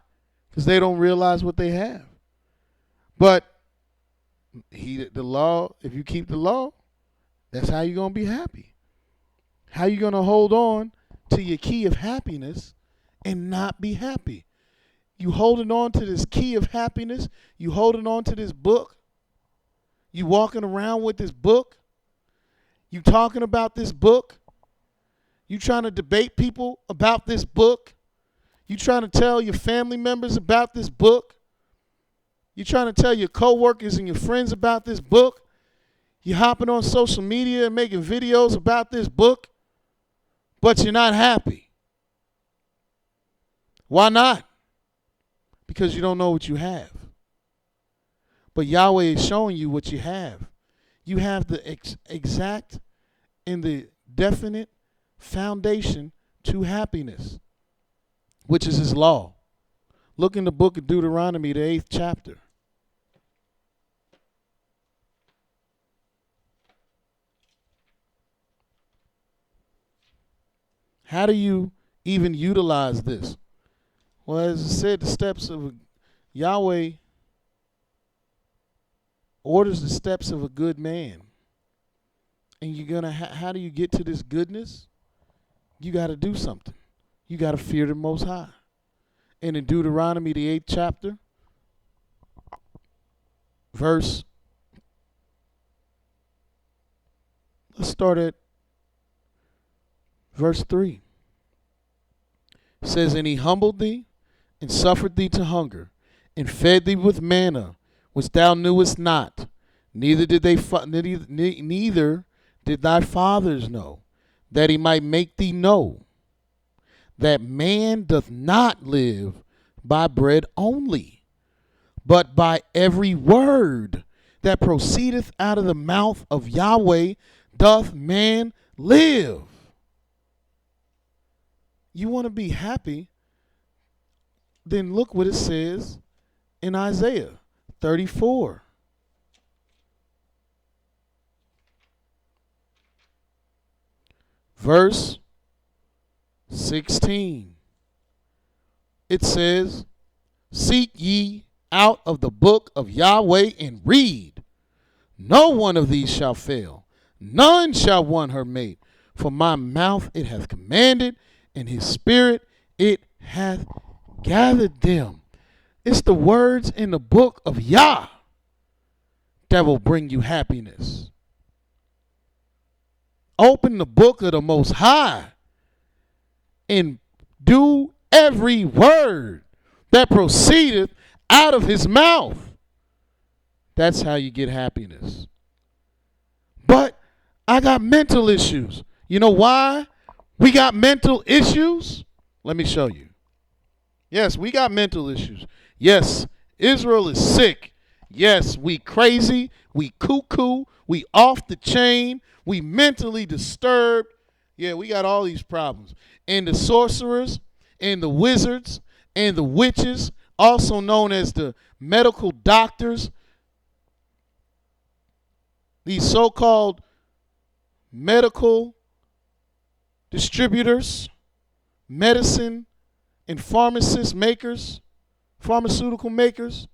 Because they don't realize what they have. But the law, if you keep the law, that's how you're going to be happy. How you going to hold on to your key of happiness and not be happy? You holding on to this key of happiness. You holding on to this book. You walking around with this book. You talking about this book. You trying to debate people about this book. You trying to tell your family members about this book. You trying to tell your coworkers and your friends about this book. You hopping on social media and making videos about this book. But you're not happy. Why not? Because you don't know what you have. But Yahweh is showing you what you have. You have the exact and the definite foundation to happiness, which is his law. Look in the book of Deuteronomy, the 8th chapter. How do you even utilize this? Well, as I said, the steps of Yahweh orders the steps of a good man. And you're going to, how do you get to this goodness? You got to do something. You got to fear the Most High. And in Deuteronomy, the 8th chapter, let's start at verse 3. It says, and he humbled thee and suffered thee to hunger and fed thee with manna, which thou knewest not, neither did thy fathers know, that he might make thee know that man doth not live by bread only, but by every word that proceedeth out of the mouth of Yahweh doth man live. You want to be happy? Then look what it says in Isaiah 34. Verse 16. It says, seek ye out of the book of Yahweh and read. No one of these shall fail. None shall want her mate. For my mouth it hath commanded, and his spirit it hath gathered them. It's the words in the book of Yah that will bring you happiness. Open the book of the Most High and do every word that proceedeth out of his mouth. That's how you get happiness. But I got mental issues. You know why we got mental issues? Let me show you. Yes, we got mental issues. Yes, Israel is sick. Yes, we crazy. We cuckoo. We off the chain. We mentally disturbed. Yeah, we got all these problems. And the sorcerers and the wizards and the witches, also known as the medical doctors, these so-called medical distributors, medicine and pharmaceutical makers,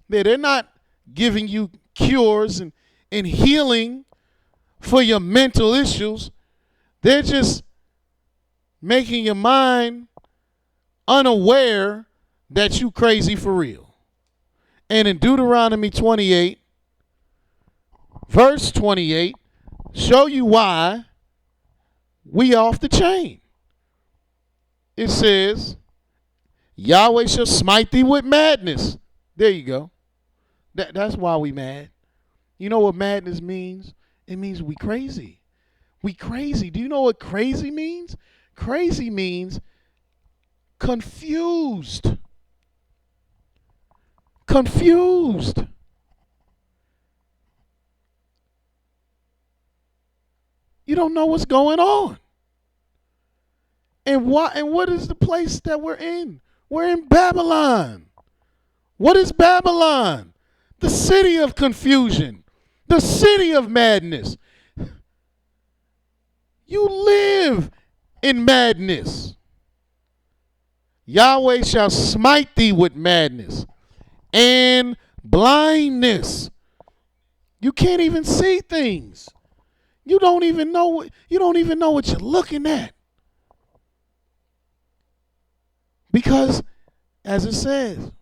they're not giving you cures and healing for your mental issues. They're just making your mind unaware that you crazy for real. And in Deuteronomy 28, verse 28, show you why we off the chain. It says, Yahweh shall smite thee with madness. There you go. That's why we mad. You know what madness means? It means we crazy. We crazy. Do you know what crazy means? Crazy means confused. Confused. You don't know what's going on. And what is the place that we're in? We're in Babylon. What is Babylon? The city of confusion. The city of madness. You live in madness. Yahweh shall smite thee with madness and blindness. You can't even see things. You don't even know what you're looking at. Because, as it says,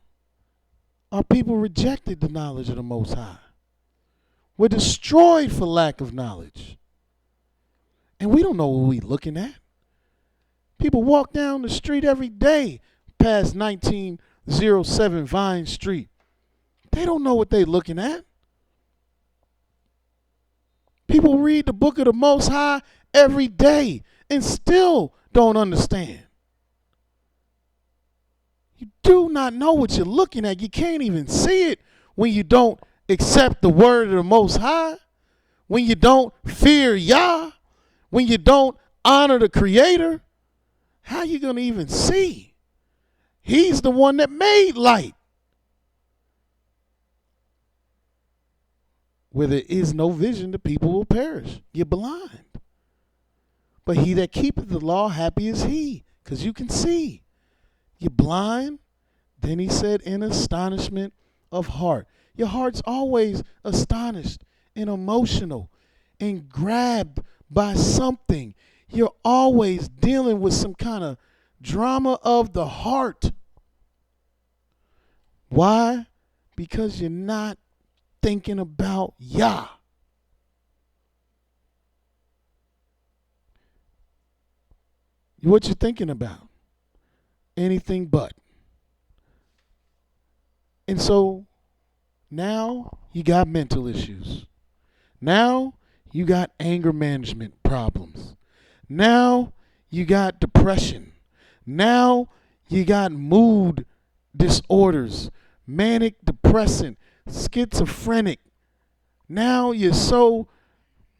our people rejected the knowledge of the Most High. We're destroyed for lack of knowledge. And we don't know what we're looking at. People walk down the street every day past 1907 Vine Street. They don't know what they're looking at. People read the book of the Most High every day and still don't understand. You do not know what you're looking at. You can't even see it when you don't accept the word of the Most High, when you don't fear Yah, when you don't honor the Creator. How are you going to even see? He's the one that made light. Where there is no vision, the people will perish. You're blind. But he that keepeth the law, happy is he, because you can see. You're blind. Then he said, in astonishment of heart. Your heart's always astonished and emotional and grabbed by something. You're always dealing with some kind of drama of the heart. Why? Because you're not thinking about Yah. What you thinking about? Anything but. And so now you got mental issues. Now you got anger management problems. Now you got depression. Now you got mood disorders, manic depressant, schizophrenic. Now you're so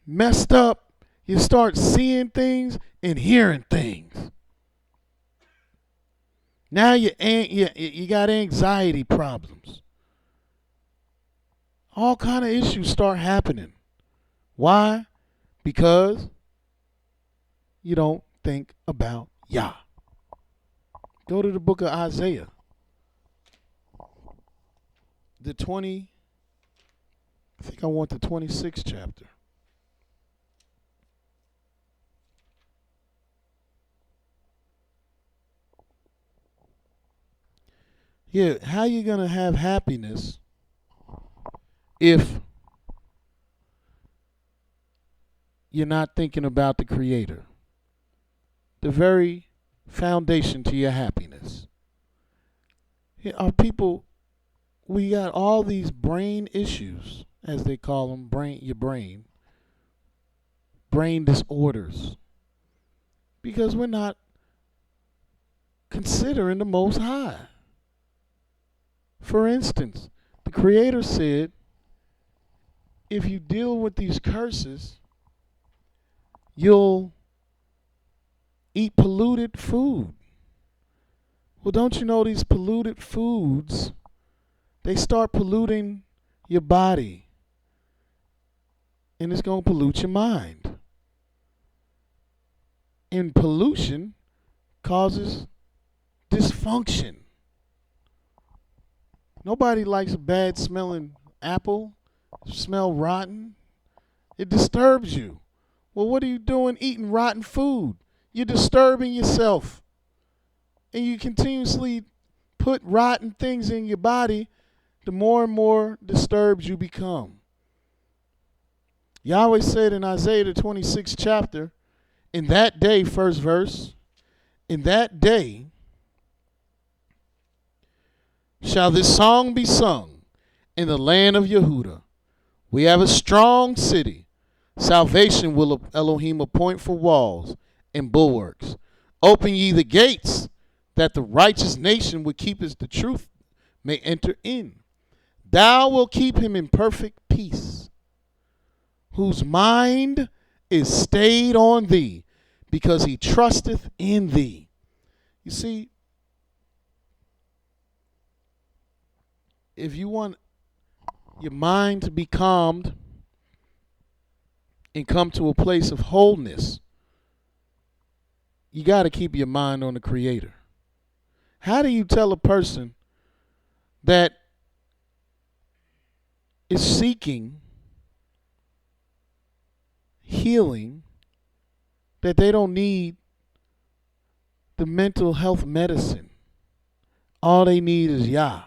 messed up, you start seeing things and hearing things. Now you got anxiety problems. All kind of issues start happening. Why? Because you don't think about Yah. Go to the book of Isaiah. I think I want the 26th chapter. Yeah, how you going to have happiness if you're not thinking about the Creator? The very foundation to your happiness. Here are people, we got all these brain issues, as they call them, brain disorders, because we're not considering the Most High. For instance, the Creator said, if you deal with these curses, you'll eat polluted food. Well, don't you know these polluted foods, they start polluting your body, and it's going to pollute your mind. And pollution causes dysfunction. Nobody likes a bad smelling apple, smell rotten. It disturbs you. Well, what are you doing eating rotten food? You're disturbing yourself. And you continuously put rotten things in your body, the more and more disturbed you become. Yahweh said in Isaiah the 26th chapter, in that day, first verse, in that day shall this song be sung in the land of Yehudah. We have a strong city. Salvation will Elohim appoint for walls and bulwarks. Open ye the gates, that the righteous nation which keepeth the truth may enter in. Thou wilt keep him in perfect peace, whose mind is stayed on thee, because he trusteth in thee. You see, if you want your mind to be calmed and come to a place of wholeness, you got to keep your mind on the Creator. How do you tell a person that is seeking healing that they don't need the mental health medicine? All they need is Yah.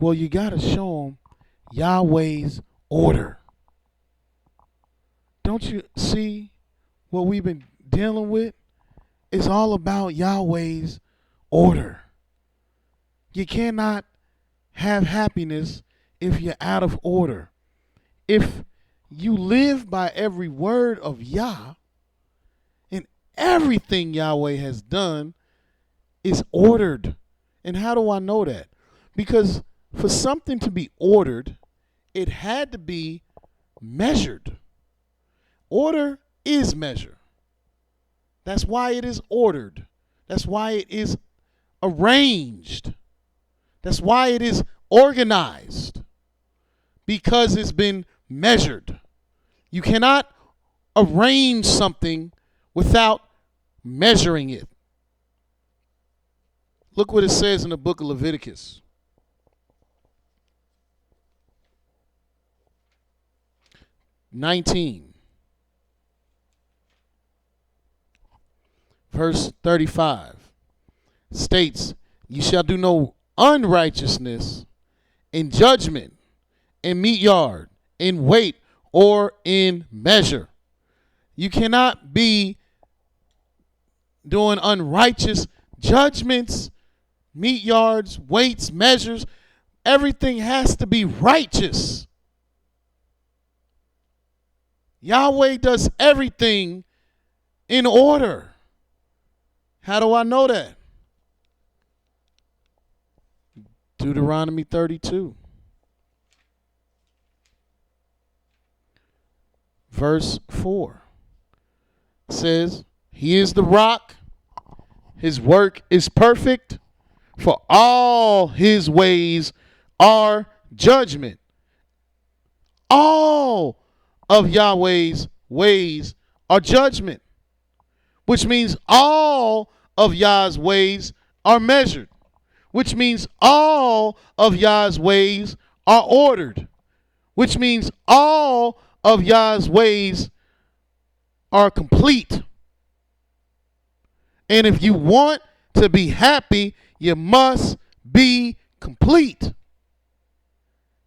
Well, you got to show them Yahweh's order. Don't you see what we've been dealing with? It's all about Yahweh's order. You cannot have happiness if you're out of order. If you live by every word of Yah, and everything Yahweh has done is ordered. And how do I know that? Because for something to be ordered, it had to be measured. Order is measure. That's why it is ordered. That's why it is arranged. That's why it is organized. Because it's been measured. You cannot arrange something without measuring it. Look what it says in the book of Leviticus. Verse 35 states, "You shall do no unrighteousness in judgment, in meat yard, in weight, or in measure." You cannot be doing unrighteous judgments, meat yards, weights, measures. Everything has to be righteous. Yahweh does everything in order. How do I know that? Deuteronomy 32. Verse 4 says, He is the rock. His work is perfect. For all his ways are judgment. All of Yahweh's ways are judgment, which means all of Yah's ways are measured, which means all of Yah's ways are ordered, which means all of Yah's ways are complete. And if you want to be happy, you must be complete.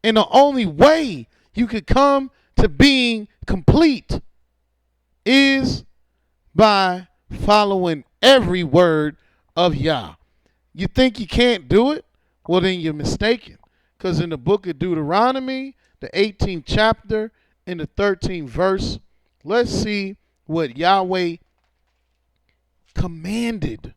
And the only way you could come to being complete is by following every word of Yah. You think you can't do it? Well, then you're mistaken. Because in the book of Deuteronomy, the 18th chapter, in the 13th verse, let's see what Yahweh commanded.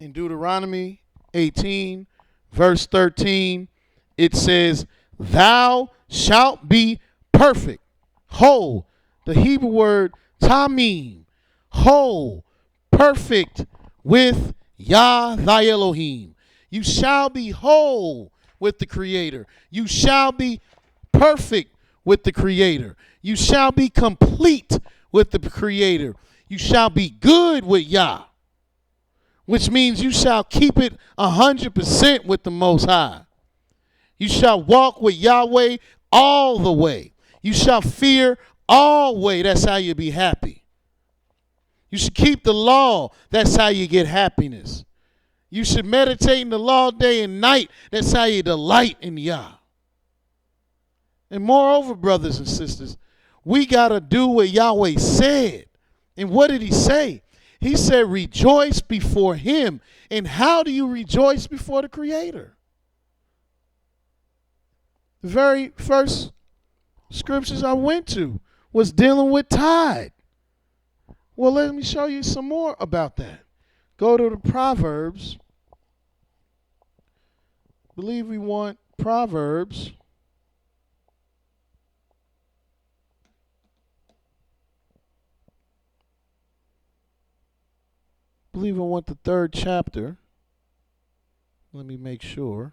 In Deuteronomy 18, verse 13, it says, Thou shalt be perfect, whole. The Hebrew word tamim, whole, perfect with Yah thy Elohim. You shall be whole with the Creator. You shall be perfect with the Creator. You shall be complete with the Creator. You shall be good with Yah, which means you shall keep it 100% with the Most High. You shall walk with Yahweh all the way. You shall fear always. That's how you be happy. You should keep the law. That's how you get happiness. You should meditate in the law day and night. That's how you delight in Yah. And moreover, brothers and sisters, we got to do what Yahweh said. And what did he say? He said, rejoice before him. And how do you rejoice before the Creator? The very first scriptures I went to was dealing with tithe. Well, let me show you some more about that. Go to the Proverbs. I believe we want Proverbs. I believe I want the 3rd chapter. Let me make sure.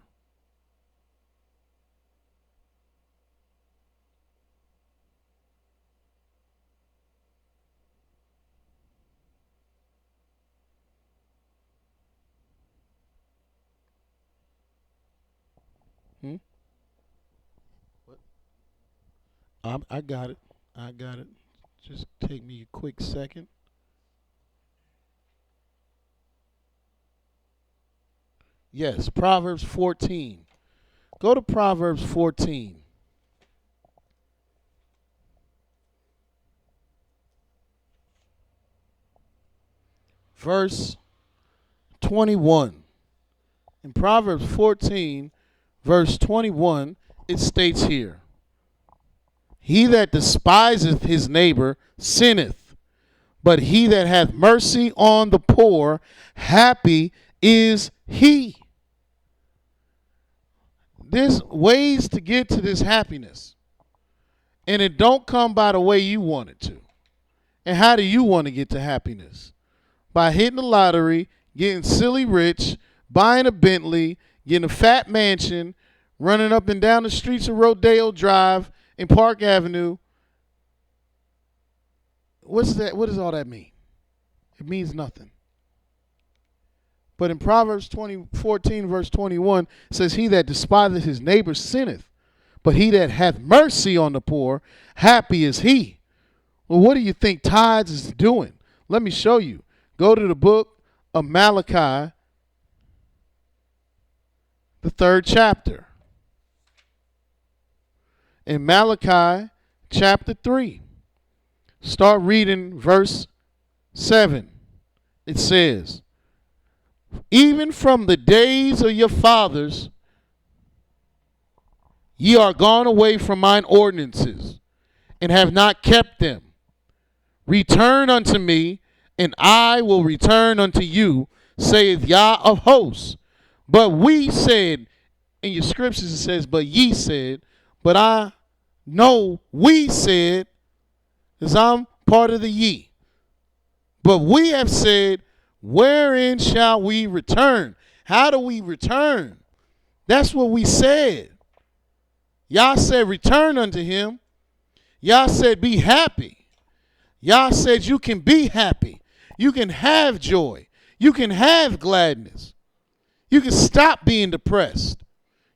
What? I got it. I got it. Just take me a quick second. Yes, Proverbs 14. Go to Proverbs 14. Verse 21. In Proverbs 14, verse 21, it states here, He that despiseth his neighbor sinneth, but he that hath mercy on the poor, happy is he. There's ways to get to this happiness. And it don't come by the way you want it to. And how do you want to get to happiness? By hitting the lottery, getting silly rich, buying a Bentley, getting a fat mansion, running up and down the streets of Rodeo Drive and Park Avenue. What's that? What does all that mean? It means nothing. But in Proverbs 14, verse 21, it says, He that despiseth his neighbor sinneth, but he that hath mercy on the poor, happy is he. Well, what do you think tithes is doing? Let me show you. Go to the book of Malachi, the 3rd chapter. In Malachi chapter 3, start reading verse 7. It says, Even from the days of your fathers, Ye are gone away from mine ordinances, and have not kept them. Return unto me, and I will return unto you, saith Yah of hosts. But we said, in your scriptures it says, but ye said, but I know we said, because I'm part of the ye. But we have said, wherein shall we return? How do we return? That's what we said. Yah said, return unto him. Yah said, be happy. Yah said, you can be happy. You can have joy. You can have gladness. You can stop being depressed.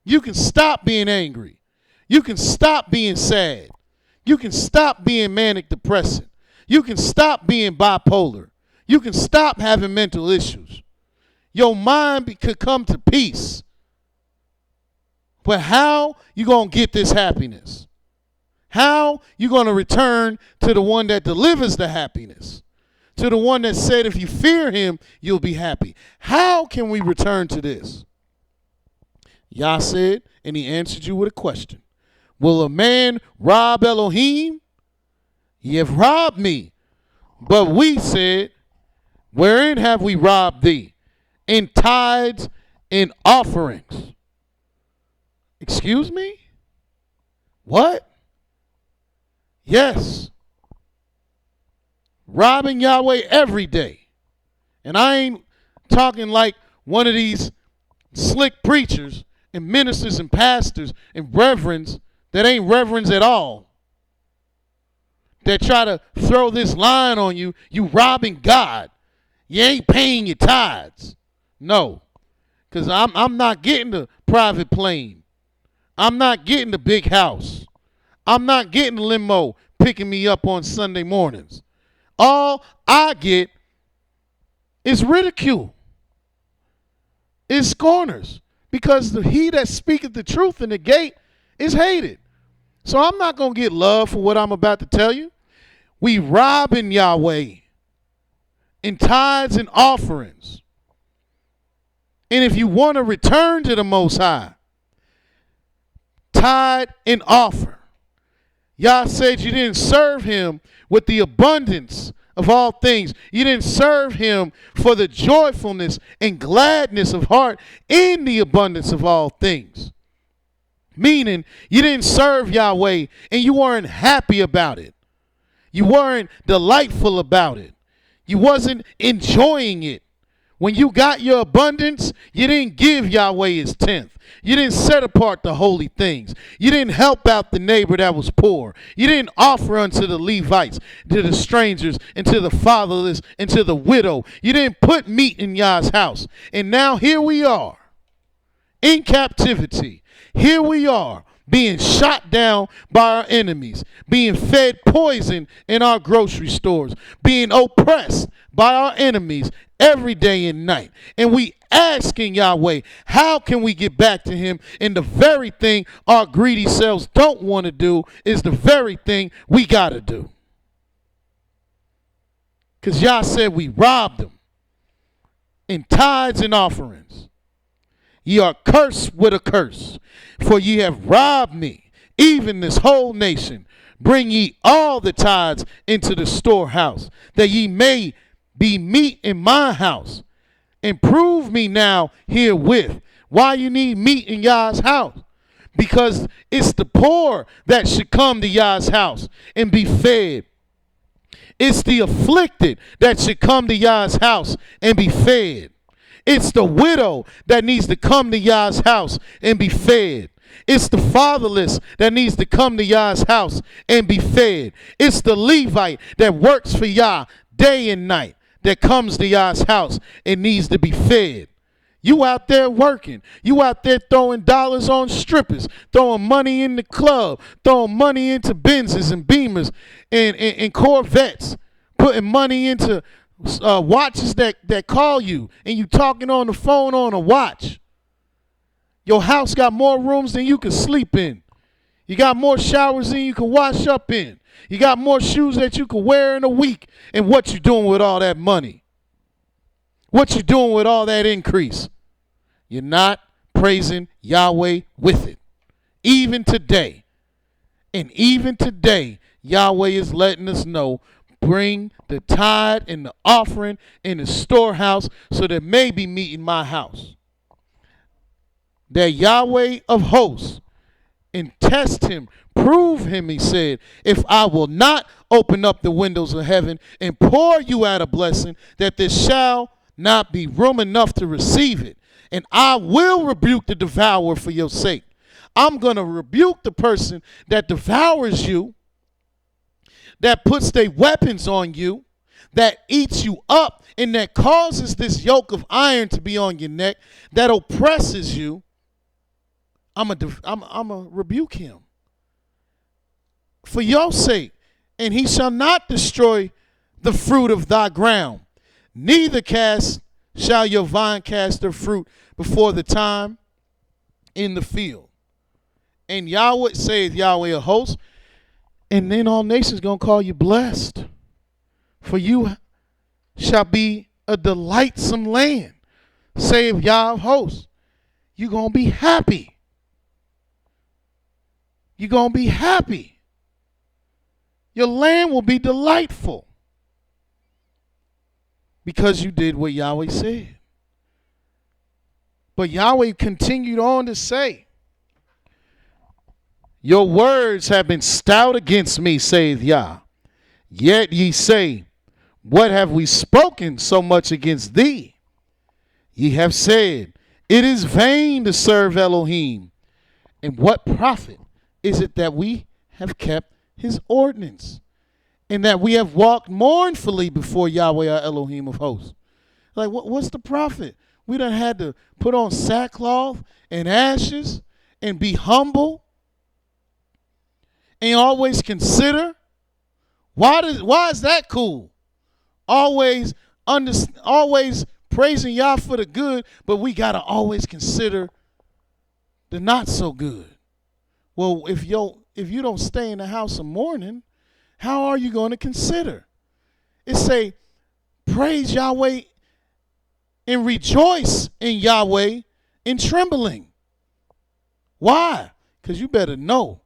You can stop being angry. You can stop being sad. You can stop being manic depressant. You can stop being bipolar. You can stop having mental issues. Your mind could come to peace. But how you going to get this happiness? How you going to return to the one that delivers the happiness? To the one that said if you fear him, you'll be happy. How can we return to this? Yah said, and he answered you with a question. Will a man rob Elohim? Ye have robbed me. But we said, wherein have we robbed thee? In tithes and offerings. Excuse me? What? Yes. Robbing Yahweh every day. And I ain't talking like one of these slick preachers and ministers and pastors and reverends that ain't reverends at all. That try to throw this line on you, you robbing God. You ain't paying your tithes. No. Because I'm not getting the private plane. I'm not getting the big house. I'm not getting the limo picking me up on Sunday mornings. All I get is ridicule. Is scorners. Because he that speaketh the truth in the gate is hated. So I'm not going to get love for what I'm about to tell you. We robbing Yahweh in tithes and offerings. And if you want to return to the Most High, tithe and offer. Yah said you didn't serve him with the abundance of all things. You didn't serve him for the joyfulness and gladness of heart in the abundance of all things. Meaning you didn't serve Yahweh and you weren't happy about it. You weren't delightful about it. You wasn't enjoying it. When you got your abundance, you didn't give Yahweh his tenth. You didn't set apart the holy things. You didn't help out the neighbor that was poor. You didn't offer unto the Levites, to the strangers, and to the fatherless, and to the widow. You didn't put meat in Yah's house. And now here we are, in captivity. Here we are, being shot down by our enemies, being fed poison in our grocery stores, being oppressed by our enemies every day and night. And we asking Yahweh, how can we get back to him? And the very thing our greedy selves don't want to do is the very thing we got to do. Because Yah said we robbed him in tithes and offerings. Ye are cursed with a curse, for ye have robbed me, even this whole nation. Bring ye all the tithes into the storehouse, that ye may be meat in my house. And prove me now herewith why you need meat in Yah's house. Because it's the poor that should come to Yah's house and be fed. It's the afflicted that should come to Yah's house and be fed. It's the widow that needs to come to Yah's house and be fed. It's the fatherless that needs to come to Yah's house and be fed. It's the Levite that works for Yah day and night that comes to Yah's house and needs to be fed. You out there working. You out there throwing dollars on strippers, throwing money in the club, throwing money into Benzes and Beamers and Corvettes, putting money into watches that call you, and you talking on the phone on a watch. Your house got more rooms than you can sleep in. You got more showers than you can wash up in. You got more shoes that you can wear in a week. And what you doing with all that money? What you doing with all that increase? You're not praising Yahweh with it. even today. And even today, Yahweh is letting us know, bring the tithe and the offering in the storehouse so there may be meat in my house. That Yahweh of hosts, and test him, prove him, he said, if I will not open up the windows of heaven and pour you out a blessing, that there shall not be room enough to receive it. And I will rebuke the devourer for your sake. I'm going to rebuke the person that devours you, that puts their weapons on you, that eats you up, and that causes this yoke of iron to be on your neck, that oppresses you. I'm gonna rebuke him for your sake, and he shall not destroy the fruit of thy ground, neither shall your vine cast her fruit before the time in the field. And Yahweh saith, Yahweh of hosts, and then all nations gonna call you blessed, for you shall be a delightsome land, saith Yah of hosts. You're gonna be happy. You're going to be happy. Your land will be delightful because you did what Yahweh said. But Yahweh continued on to say, your words have been stout against me, saith Yah. Yet ye say, what have we spoken so much against thee? Ye have said, it is vain to serve Elohim. And what profit is it that we have kept his ordinance, and that we have walked mournfully before Yahweh our Elohim of hosts? Like, what's the profit? We done had to put on sackcloth and ashes and be humble and always consider. Why is that cool? Always praising Yah for the good, but we got to always consider the not so good. Well, if you don't stay in the house of mourning, how are you going to consider? It say, praise Yahweh and rejoice in Yahweh in trembling. Why? Because you better know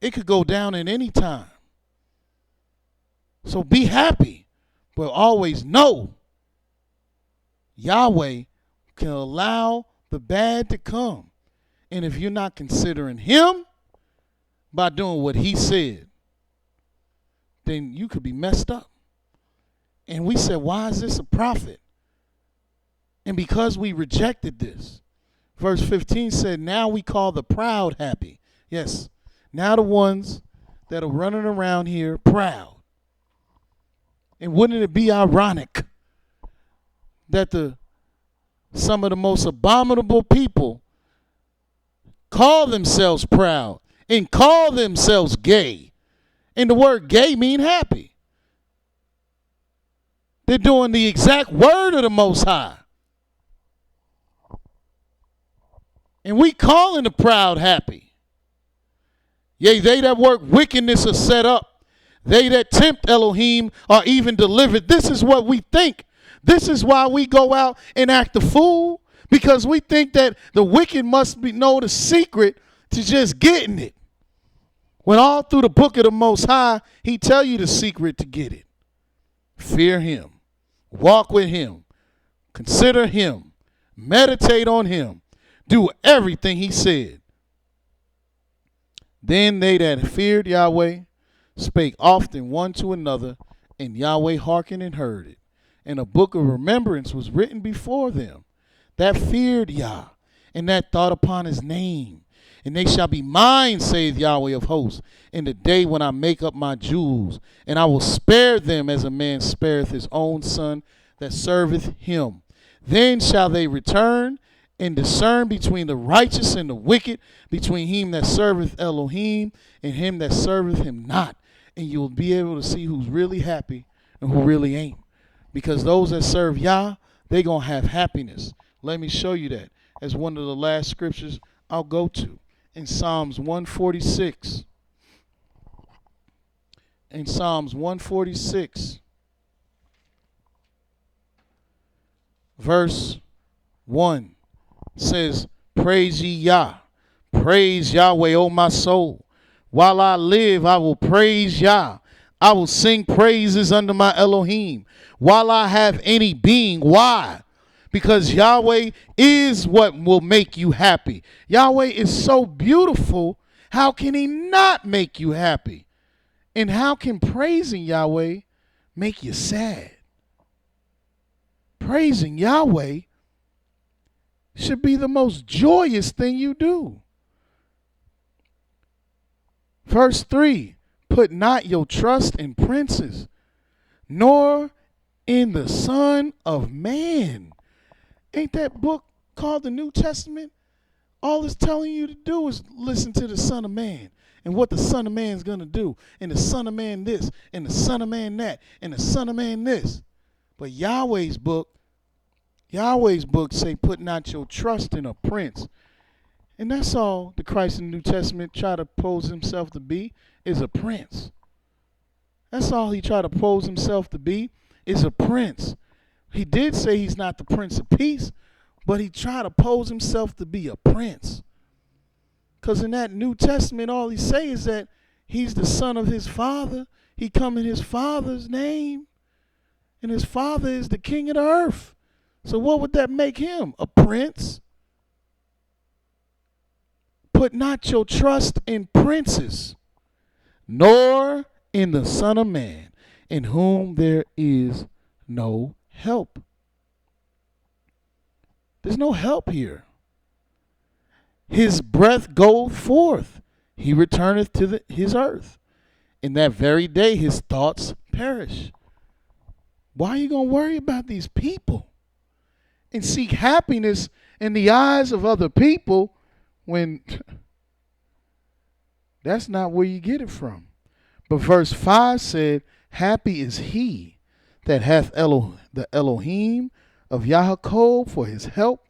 it could go down at any time. So be happy, but always know Yahweh can allow the bad to come. And if you're not considering him by doing what he said, then you could be messed up. And we said, why is this a prophet? And because we rejected this, verse 15 said, now we call the proud happy. Yes, now the ones that are running around here proud. And wouldn't it be ironic that some of the most abominable people call themselves proud and call themselves gay? And the word gay mean happy. They're doing the exact word of the Most High. And we calling the proud happy. Yea, they that work wickedness are set up. They that tempt Elohim are even delivered. This is what we think. This is why we go out and act a fool. Because we think that the wicked must know the secret to just getting it. When all through the book of the Most High, he tell you the secret to get it. Fear him. Walk with him. Consider him. Meditate on him. Do everything he said. Then they that feared Yahweh spake often one to another, and Yahweh hearkened and heard it. And a book of remembrance was written before them that feared Yah, and that thought upon his name. And they shall be mine, saith Yahweh of hosts, in the day when I make up my jewels. And I will spare them as a man spareth his own son that serveth him. Then shall they return and discern between the righteous and the wicked, between him that serveth Elohim and him that serveth him not. And you will be able to see who's really happy and who really ain't. Because those that serve Yah, they going to have happiness. Let me show you that as one of the last scriptures I'll go to. In Psalms 146. In Psalms 146. Verse 1 says, praise ye Yah. Praise Yahweh, O my soul. While I live, I will praise Yah. I will sing praises unto my Elohim while I have any being. Why? Because Yahweh is what will make you happy. Yahweh is so beautiful. How can he not make you happy? And how can praising Yahweh make you sad? Praising Yahweh should be the most joyous thing you do. Verse 3, put not your trust in princes, nor in the Son of Man. Ain't that book called the New Testament? All it's telling you to do is listen to the Son of Man and what the Son of Man is going to do. And the Son of Man this, and the Son of Man that, and the Son of Man this. But Yahweh's book say put not your trust in a prince. And that's all the Christ in the New Testament try to pose himself to be, is a prince. That's all he tried to pose himself to be, is a prince. He did say he's not the Prince of Peace, but he tried to pose himself to be a prince. Because in that New Testament, all he say is that he's the son of his father. He come in his father's name. And his father is the king of the earth. So what would that make him? A prince? Put not your trust in princes, nor in the Son of Man, in whom there is no help. There's no help here. His breath goeth forth. He returneth to his earth. In that very day his thoughts perish. Why are you going to worry about these people and seek happiness in the eyes of other people when that's not where you get it from? But verse 5 said, happy is he that hath the Elohim of Yaakov for his help,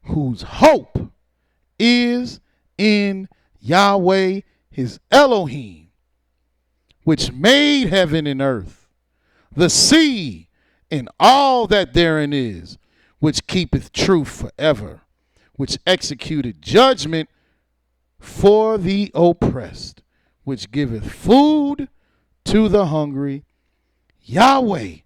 whose hope is in Yahweh his Elohim, which made heaven and earth, the sea, and all that therein is, which keepeth truth forever, which executed judgment for the oppressed, which giveth food to the hungry. Yahweh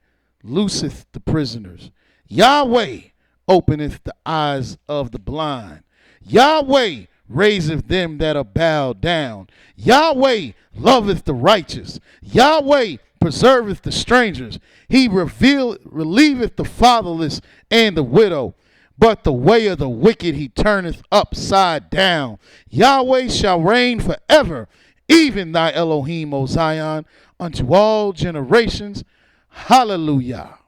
looseth the prisoners. Yahweh openeth the eyes of the blind. Yahweh raiseth them that are bowed down. Yahweh loveth the righteous. Yahweh preserveth the strangers. He relieveth the fatherless and the widow. But the way of the wicked he turneth upside down. Yahweh shall reign forever, even thy Elohim, O Zion, unto all generations. Hallelujah.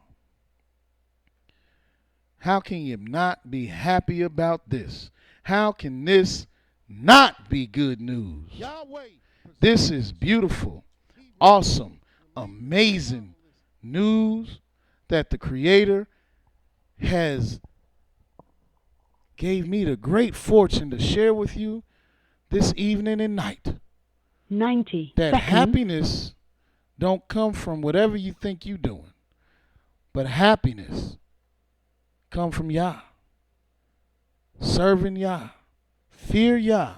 How can you not be happy about this? How can this not be good news? This is beautiful, awesome, amazing news that the Creator has gave me the great fortune to share with you this evening and night. 90 that seconds. Happiness don't come from whatever you think you're doing, but happiness come from Yah. Serving Yah, fear Yah,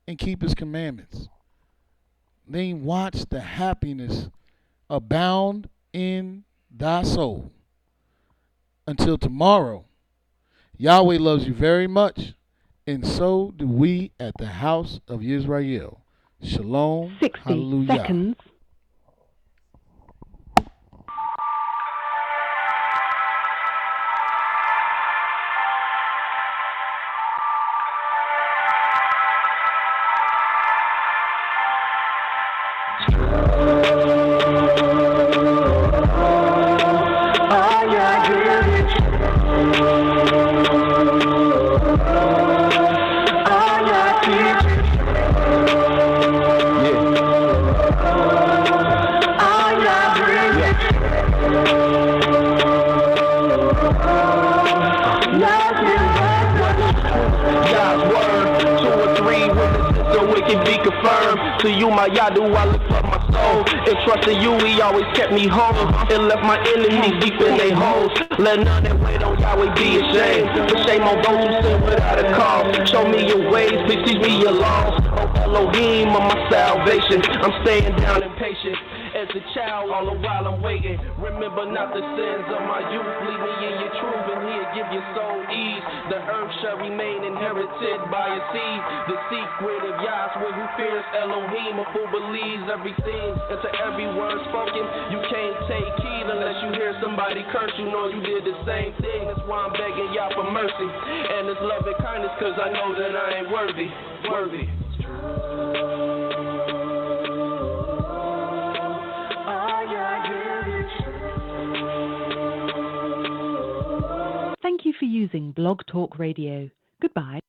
and keep his commandments. Then watch the happiness abound in thy soul. Until tomorrow, Yahweh loves you very much, and so do we at the house of YIsraEL. Shalom. 60 Hallelujah. seconds. Yeah. can be confirmed. To you, my Yah, do I lift up my soul. And trusting you, he always kept me whole. And left my enemies deep in their holes. Let none that wait on Yahweh be ashamed. For shame on those who sin without a cause. Show me your ways, please teach me your laws. Oh Elohim of my salvation, I'm staying down impatient. As a child, all the while I'm waiting. Remember not the sins of my youth. Lead me in your truth, and he'll give your soul ease. The earth shall remain inherited by a seed. The secret of Yahweh who fears Elohim, a fool believes everything. And to every word spoken, you can't take heed unless you hear somebody curse. You know you did the same thing. That's why I'm begging Yah for mercy and His love and kindness, cause I know that I ain't worthy. Thank you for using Blog Talk Radio. Goodbye.